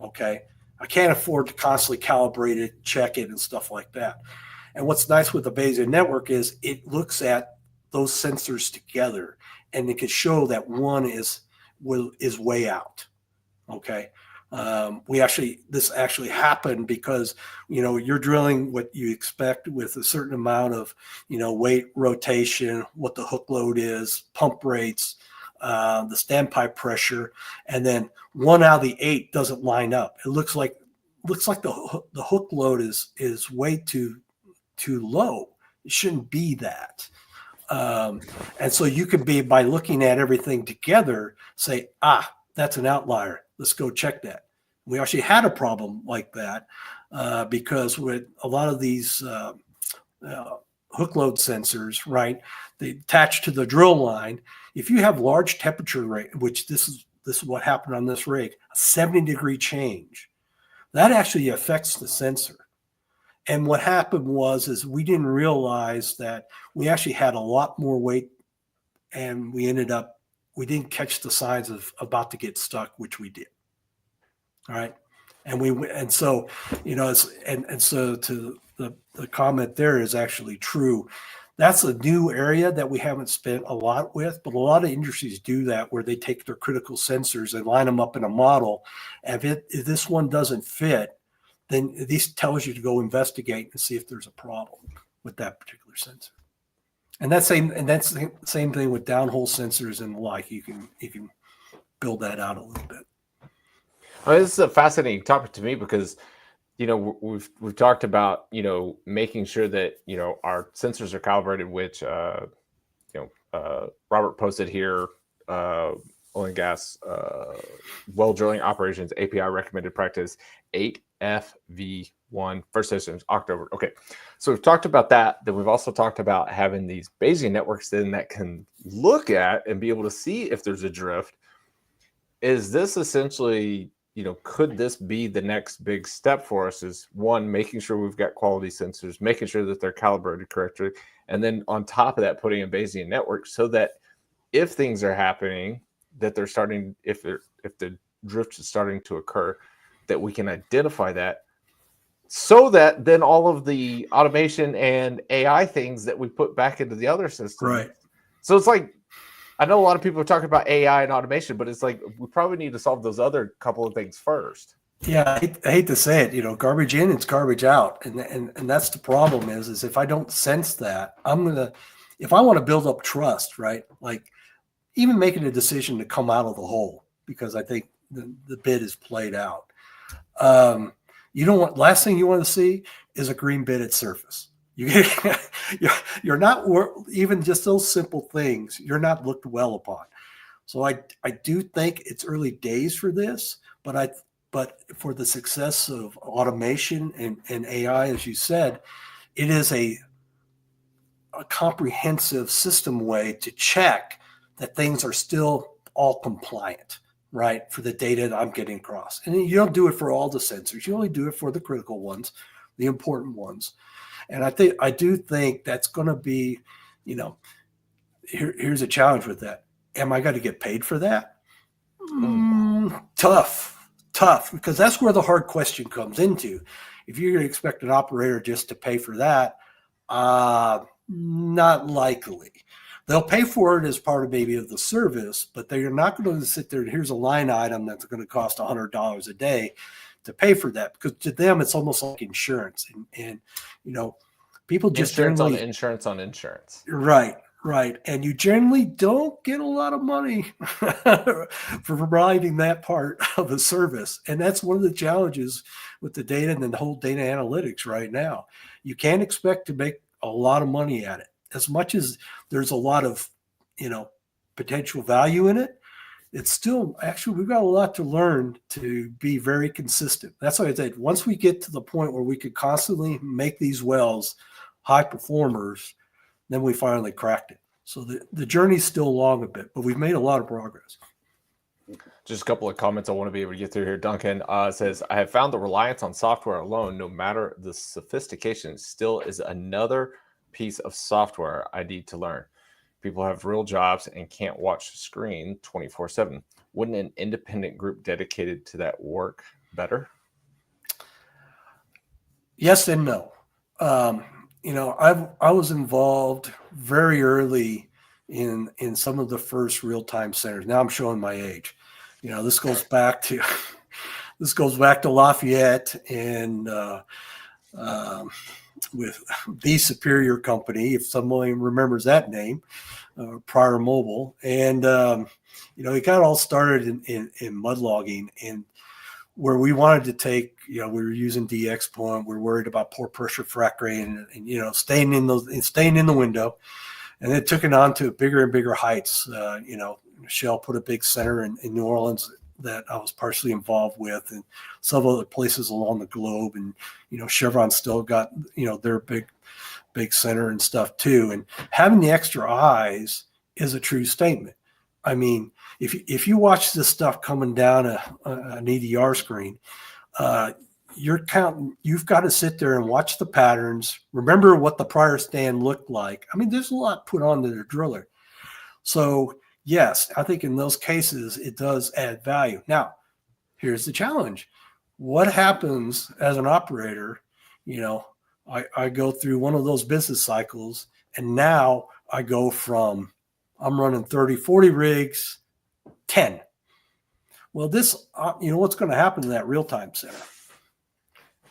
Okay. I can't afford to constantly calibrate it, check it, and stuff like that. And what's nice with the Bayesian network is it looks at those sensors together, and it can show that one is way out. Okay. This actually happened because, you're drilling what you expect with a certain amount of, weight, rotation, what the hook load is, pump rates, the standpipe pressure, and then 1 out of the 8 doesn't line up. It looks like the hook load is way too low. It shouldn't be that. And so you could be, by looking at everything together, say, that's an outlier. Let's go check that. We actually had a problem like that because with a lot of these hook load sensors, right, they attach to the drill line. If you have large temperature rate, which this is what happened on this rig, a 70-degree change, that actually affects the sensor. And what happened is we didn't realize that we actually had a lot more weight, and we didn't catch the signs of about to get stuck, which we did. All right. So to the comment there is actually true. That's a new area that we haven't spent a lot with, but a lot of industries do that, where they take their critical sensors and line them up in a model. If this one doesn't fit, then this tells you to go investigate and see if there's a problem with that particular sensor. And that's the same thing with downhole sensors and the like. You can build that out a little bit. This is a fascinating topic to me because, we've talked about, making sure that, our sensors are calibrated, which, Robert posted here, oil and gas, well drilling operations, API recommended practice 8FV1, first systems, October. Okay. So we've talked about that. Then we've also talked about having these Bayesian networks then that can look at and be able to see if there's a drift. Is this essentially, could this be the next big step for us? Is one, making sure we've got quality sensors, making sure that they're calibrated correctly, and then on top of that, putting a Bayesian network so that if things are happening, that they're starting, if the drift is starting to occur, that we can identify that, so that then all of the automation and AI things that we put back into the other system. Right. So it's like, I know a lot of people are talking about AI and automation, but it's like we probably need to solve those other couple of things first. Yeah, I hate to say it, garbage in, it's garbage out, and that's the problem. Is if I don't sense that, if I want to build up trust, right? Like even making a decision to come out of the hole because I think the bid is played out. Last thing you want to see is a green bid at surface. You're not, even just those simple things, you're not looked well upon. So I do think it's early days for this, but for the success of automation and AI, as you said, it is a comprehensive system way to check that things are still all compliant, right, for the data that I'm getting across. And you don't do it for all the sensors. You only do it for the critical ones, the important ones. And I do think that's going to be, here's a challenge with that. Am I going to get paid for that? Tough. tough, because that's where the hard question comes into. If you're going to expect an operator just to pay for that, not likely. They'll pay for it as part of maybe of the service, but they're not going to sit there and here's a line item that's going to cost $100 a day to pay for that, because to them it's almost like insurance, and people just Insurance on generally insurance on insurance. Right. And you generally don't get a lot of money for providing that part of the service. And that's one of the challenges with the data and the whole data analytics right now. You can't expect to make a lot of money at it. As much as there's a lot of, potential value in it, it's still, actually, we've got a lot to learn to be very consistent. That's why I said, once we get to the point where we could constantly make these wells high performers, then we finally cracked it. So the journey's still long a bit, but we've made a lot of progress. Just a couple of comments I want to be able to get through here. Duncan says, I have found the reliance on software alone, no matter the sophistication, still is another piece of software I need to learn. People have real jobs and can't watch the screen 24/7. Wouldn't an independent group dedicated to that work better? Yes and no. I was involved very early in some of the first real-time centers. Now I'm showing my age. This goes back to Lafayette and with the Superior Company, if someone remembers that name, Prior Mobile, and it kind of all started in mud logging, and where we wanted to take, we were using DX point. We're worried about poor pressure frac rate and staying in the window, and it took it on to bigger and bigger heights. Shell put a big center in New Orleans that I was partially involved with, and several other places along the globe. And Chevron still got their big center and stuff too. And having the extra eyes is a true statement. I mean, if you watch this stuff coming down an EDR screen, you're counting. You've got to sit there and watch the patterns. Remember what the prior stand looked like. I mean, there's a lot put onto the driller. So yes, I think in those cases it does add value. Now, here's the challenge: what happens as an operator? I go through one of those business cycles, and now I go from I'm running 30, 40 rigs, 10. Well, this, what's going to happen to that real-time center?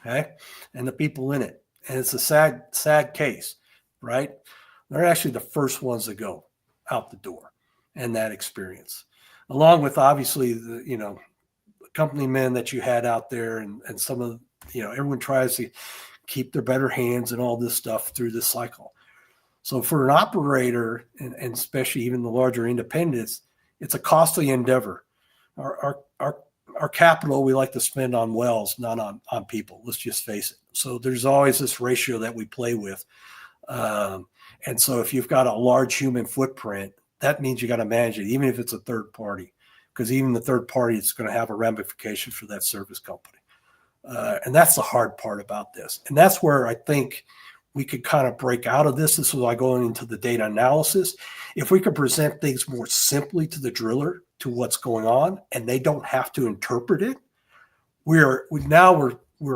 Okay. And the people in it. And it's a sad case, right? They're actually the first ones to go out the door and that experience, along with obviously the, company men that you had out there and some of, everyone tries to keep their better hands and all this stuff through this cycle. So for an operator, and especially even the larger independents, it's a costly endeavor. Our capital we like to spend on wells, not on people. Let's just face it. So there's always this ratio that we play with. And so if you've got a large human footprint, that means you got to manage it, even if it's a third party, because even the third party is going to have a ramification for that service company. And that's the hard part about this. And that's where I think we could kind of break out of this. This is why going into the data analysis. If we could present things more simply to the driller, to what's going on, and they don't have to interpret it, we're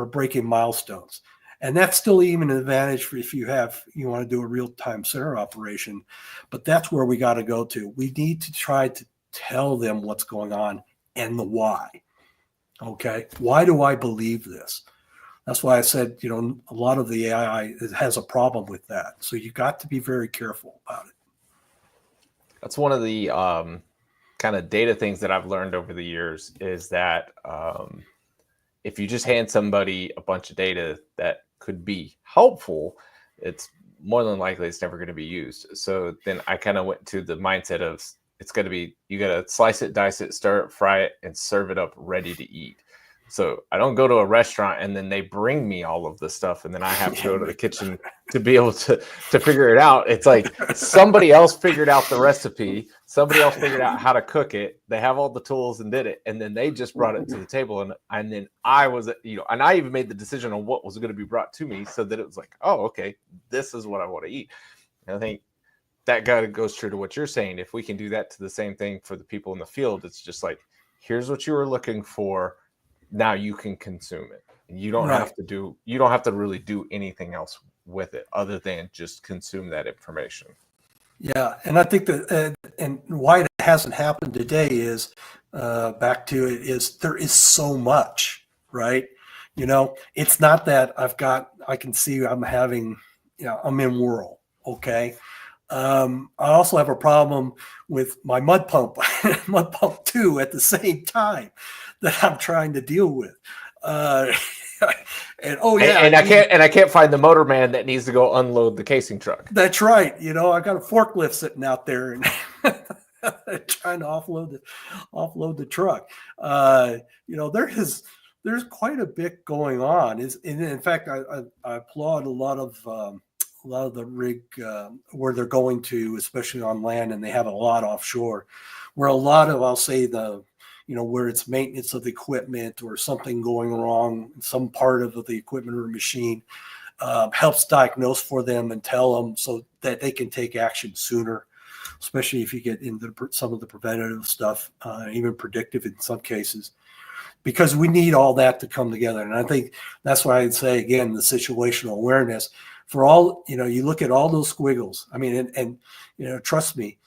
breaking milestones. And that's still even an advantage for if you want to do a real-time center operation. But that's where we got to go to. We need to try to tell them what's going on and the why. Okay, why do I believe this? That's why I said, a lot of the AI has a problem with that. So you got to be very careful about it. That's one of the kind of data things that I've learned over the years is that if you just hand somebody a bunch of data that could be helpful, it's more than likely it's never going to be used. So then I kind of went to the mindset of it's going to be, you got to slice it, dice it, stir it, fry it, and serve it up ready to eat. So I don't go to a restaurant and then they bring me all of this stuff and then I have to go to the kitchen to be able to figure it out. It's like somebody else figured out the recipe. Somebody else figured out how to cook it. They have all the tools and did it. And then they just brought it to the table. And then I was, and I even made the decision on what was going to be brought to me so that it was like, oh, okay, this is what I want to eat. And I think that kind of goes true to what you're saying. If we can do that to the same thing for the people in the field, it's just like, here's what you were looking for. now you can consume it. You don't Right. have to really do anything else with it other than just consume that information. Yeah, and I think that and why it hasn't happened today is back to it is there is so much, right? It's not that I can see I'm having, I'm in whirl, okay? I also have a problem with my mud pump, mud pump 2 at the same time that I'm trying to deal with. And I can't find the motor man that needs to go unload the casing truck. That's right. I got a forklift sitting out there and trying to offload the truck. There's quite a bit going on. In fact, I applaud a lot of the rig where they're going to, especially on land, and they have a lot offshore, where a lot of, I'll say, where it's maintenance of the equipment or something going wrong, some part of the equipment or machine, helps diagnose for them and tell them so that they can take action sooner, especially if you get into some of the preventative stuff, even predictive in some cases, because we need all that to come together. And I think that's why I'd say, again, the situational awareness for all, you look at all those squiggles. I mean, and trust me,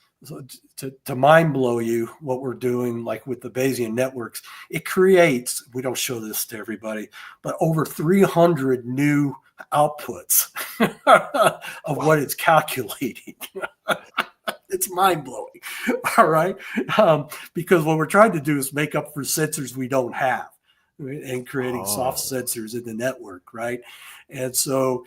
to mind blow you what we're doing, like with the Bayesian networks, it creates, we don't show this to everybody, but over 300 new outputs of what it's calculating. It's mind blowing. All right. Because what we're trying to do is make up for sensors we don't have, right? And creating soft sensors in the network. Right. And so,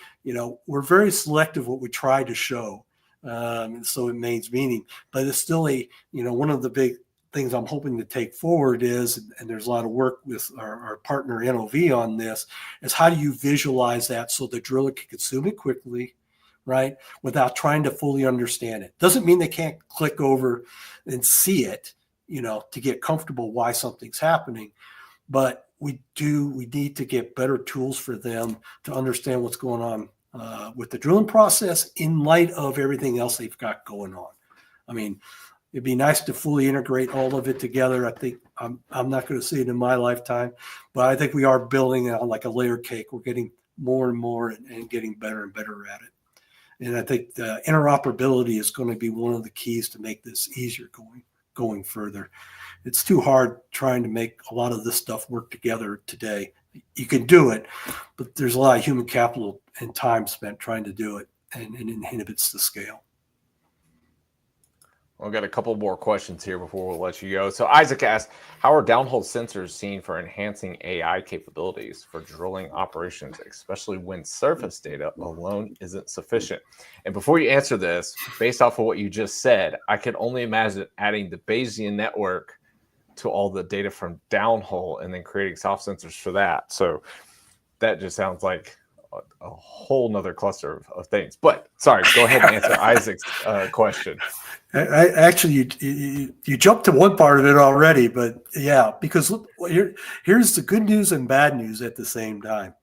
we're very selective what we try to show. And so it means meaning, but it's still one of the big things I'm hoping to take forward is, and there's a lot of work with our partner NOV on this, is how do you visualize that so the driller can consume it quickly, right? Without trying to fully understand it. Doesn't mean they can't click over and see it, to get comfortable why something's happening. But we need to get better tools for them to understand what's going on with the drilling process in light of everything else they've got going on. I mean, it'd be nice to fully integrate all of it together. I think I'm not going to see it in my lifetime, but I think we are building it on like a layer cake. We're getting more and more and getting better and better at it. And I think the interoperability is going to be one of the keys to make this easier going further. It's too hard trying to make a lot of this stuff work together today. You can do it, but there's a lot of human capital and time spent trying to do it, and it inhibits the scale. I've got a couple more questions here before we'll let you go. So Isaac asked, how are downhole sensors seen for enhancing AI capabilities for drilling operations, especially when surface data alone isn't sufficient? And before you answer this, based off of what you just said, I can only imagine adding the Bayesian network to all the data from downhole and then creating soft sensors for that. So that just sounds like a whole nother cluster of things. But sorry, go ahead and answer Isaac's question. Actually, you jumped to one part of it already, but yeah, because look, here's the good news and bad news at the same time.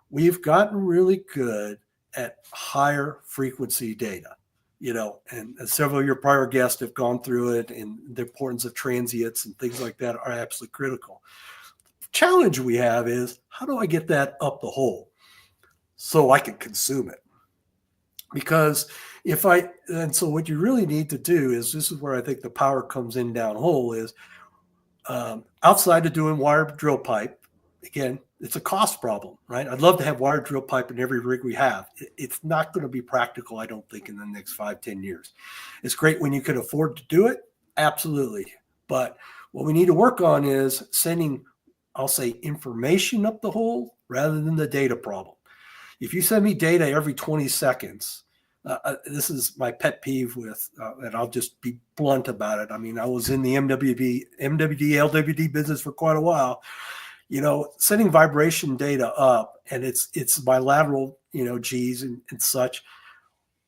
We've gotten really good at higher frequency data, and several of your prior guests have gone through it, and the importance of transients and things like that are absolutely critical. The challenge we have is, how do I get that up the hole so I can consume it? Because so what you really need to do is, this is where I think the power comes in downhole, is outside of doing wired drill pipe. Again, it's a cost problem, right? I'd love to have wired drill pipe in every rig we have. It's not going to be practical, I don't think, in the next 5-10 years. It's great when you can afford to do it, absolutely. But what we need to work on is sending, I'll say, information up the hole rather than the data problem. If you send me data every 20 seconds, this is my pet peeve with, and I'll just be blunt about it. I mean, I was in the MWD, LWD business for quite a while. Sending vibration data up, and it's bilateral, G's and such,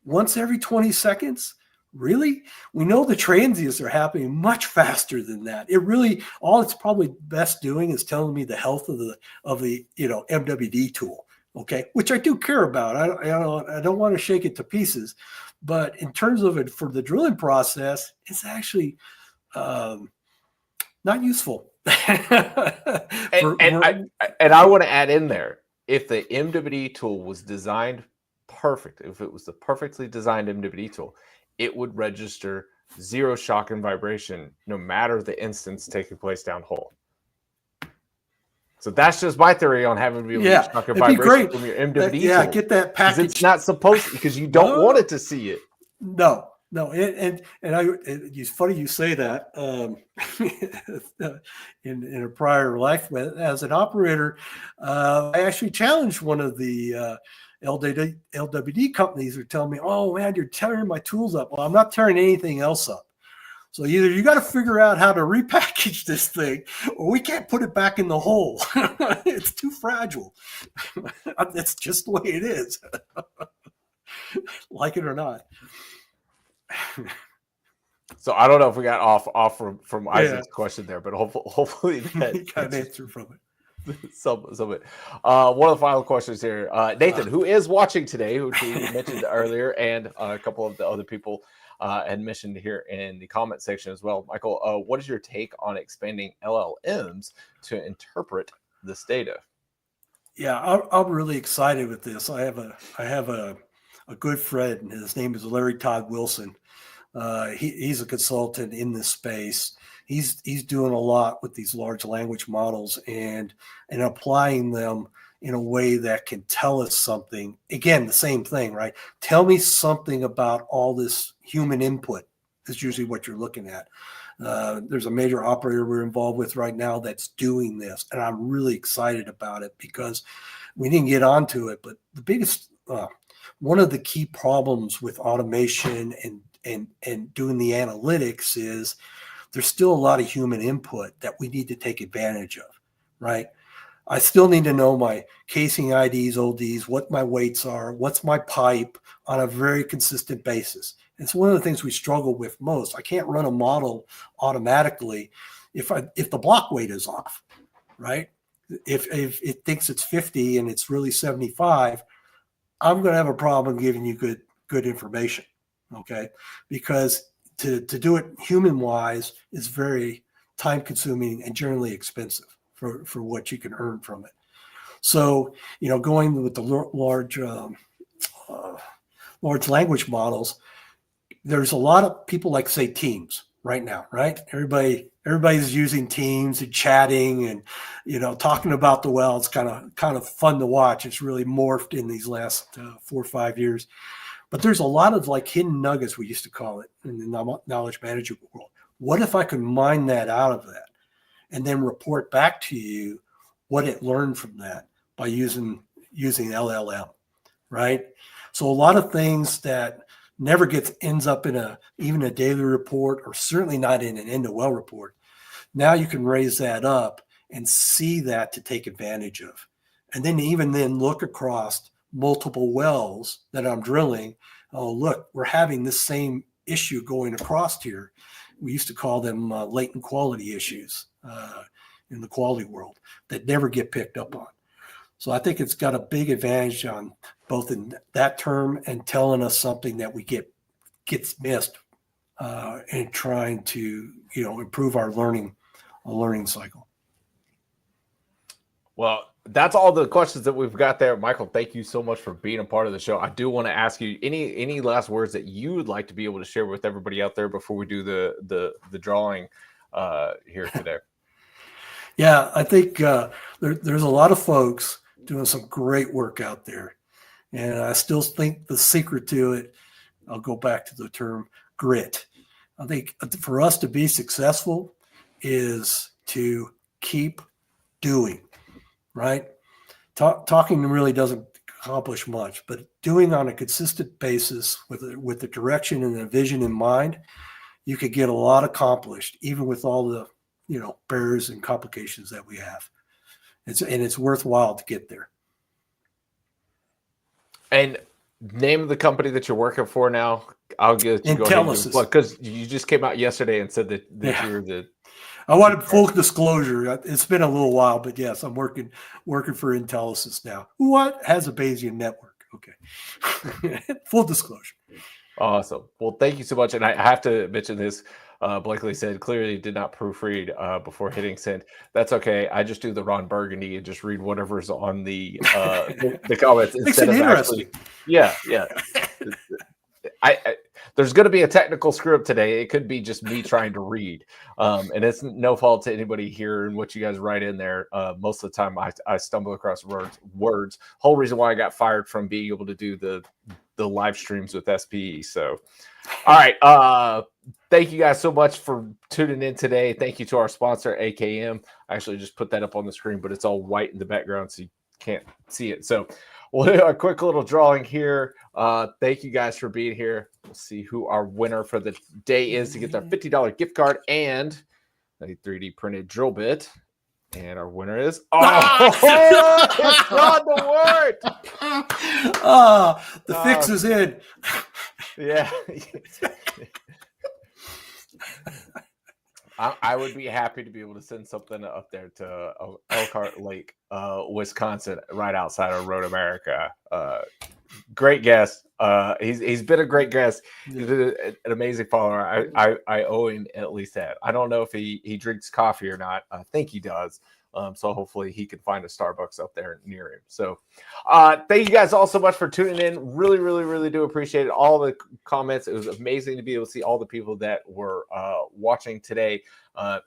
once every 20 seconds. Really? We know the transients are happening much faster than that. It really, all it's probably best doing is telling me the health of the MWD tool. Okay, which I do care about. I don't want to shake it to pieces, but in terms of it for the drilling process, it's actually not useful. And I want to add in there, if the MWD tool was designed perfect, if it was the perfectly designed MWD tool, it would register 0 shock and vibration no matter the instance taking place downhole. So that's just my theory on having to be able to shock and vibration from your MWD tool. Get that package. It's not supposed, because you don't want it to see it. No, it's funny you say that. In a prior life as an operator, I actually challenged one of the LWD companies who tell me, "Oh man, you're tearing my tools up." Well, I'm not tearing anything else up. So either you got to figure out how to repackage this thing, or we can't put it back in the hole. It's too fragile. It's just the way it is, like it or not. So I don't know if we got off from Isaac's question there, but hopefully that you got an answer from it. Some of it. One of the final questions here, Nathan, who is watching today, which we mentioned earlier, and a couple of the other people had mentioned here in the comment section as well. Michael, what is your take on expanding LLMs to interpret this data? Yeah, I'm really excited with this. I have a good friend, and his name is Larry Todd Wilson. He's a consultant in this space. He's doing a lot with these large language models and applying them in a way that can tell us something. Again, the same thing, right? Tell me something about all this human input. Is usually what you're looking at. There's a major operator we're involved with right now that's doing this, and I'm really excited about it because we didn't get onto it, but the biggest one of the key problems with automation and doing the analytics is there's still a lot of human input that we need to take advantage of, right? I still need to know my casing IDs, ODs, what my weights are, what's my pipe on a very consistent basis. It's one of the things we struggle with most. I can't run a model automatically if the block weight is off, right? If it thinks it's 50 and it's really 75, I'm going to have a problem giving you good information, okay? Because to do it human-wise is very time-consuming and generally expensive for what you can earn from it. So, going with the large language models, there's a lot of people like, say, Teams right now, right? Everybody's using Teams and chatting and, talking about the well. It's kind of fun to watch. It's really morphed in these last 4 or 5 years. But there's a lot of like hidden nuggets, we used to call it, in the knowledge management world. What if I could mine that out of that and then report back to you what it learned from that by using LLM, right? So a lot of things that never ends up in even a daily report, or certainly not in an end-to-well report. Now you can raise that up and see that to take advantage of. And then look across multiple wells that I'm drilling. Oh, look, we're having this same issue going across here. We used to call them latent quality issues in the quality world that never get picked up on. So I think it's got a big advantage on both in that term and telling us something that gets missed and trying to improve our learning cycle. Well, that's all the questions that we've got there. Michael, thank you so much for being a part of the show. I do want to ask you any last words that you would like to be able to share with everybody out there before we do the drawing here today. Yeah, I think there's a lot of folks doing some great work out there. And I still think the secret to it, I'll go back to the term grit. I think for us to be successful is to keep doing, right? Talking really doesn't accomplish much, but doing on a consistent basis with the direction and the vision in mind, you could get a lot accomplished, even with all the barriers and complications that we have. It's worthwhile to get there. And name of the company that you're working for now. I'll get you Intellisis, because you just came out yesterday and said that you're the. I wanted full disclosure. It's been a little while, but yes, I'm working for Intellisis now. What has a Bayesian network? Okay, full disclosure. Awesome. Well, thank you so much. And I have to mention this. Blakely said, clearly did not proofread before hitting send. That's okay. I just do the Ron Burgundy and just read whatever's on the comments Makes instead it of interesting. actually. Yeah. I there's going to be a technical screw up today. It could be just me trying to read, and it's no fault to anybody here and what you guys write in there. Most of the time, I stumble across words. Whole reason why I got fired from being able to do the live streams with SPE. So, all right. Thank you guys so much for tuning in today. Thank you to our sponsor, AKM. I actually just put that up on the screen, but it's all white in the background, so you can't see it. So we'll do a quick little drawing here. Thank you guys for being here. We'll see who our winner for the day is to get their $50 gift card and a 3D printed drill bit. And our winner is it's on the word. The fix is in. Yeah. I would be happy to be able to send something up there to Elkhart Lake, Wisconsin, right outside of Road America. Great guest. He's been a great guest. He's an amazing follower. I owe him at least that. I don't know if he drinks coffee or not. I think he does. So hopefully he can find a Starbucks up there near him. So thank you guys all so much for tuning in. Really, really, really do appreciate it. All the comments. It was amazing to be able to see all the people that were watching today.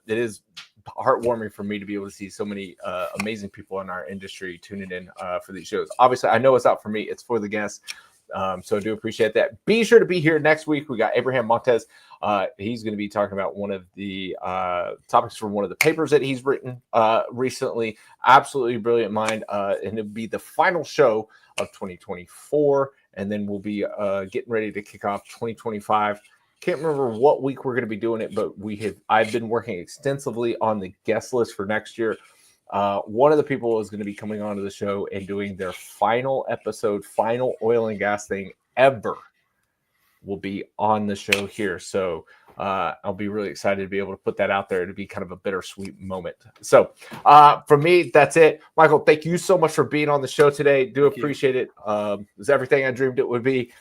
It is heartwarming for me to be able to see so many amazing people in our industry tuning in for these shows. Obviously, I know it's not for me. It's for the guests. So I do appreciate that. Be sure to be here next week. We got Abraham Montez. He's going to be talking about one of the topics from one of the papers that he's written recently. Absolutely brilliant mind. And it'll be the final show of 2024. And then we'll be getting ready to kick off 2025. Can't remember what week we're going to be doing it, but I've been working extensively on the guest list for next year. One of the people is going to be coming onto the show and doing their final episode, final oil and gas thing ever will be on the show here. So I'll be really excited to be able to put that out there to be kind of a bittersweet moment. So for me, that's it. Michael, thank you so much for being on the show today. Do appreciate it. It's everything I dreamed it would be.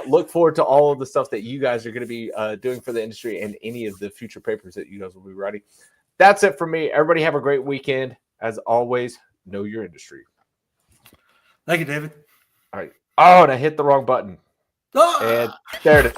Look forward to all of the stuff that you guys are going to be doing for the industry and any of the future papers that you guys will be writing. That's it for me. Everybody have a great weekend. As always, know your industry. Thank you, David. All right. Oh, and I hit the wrong button. And there it is.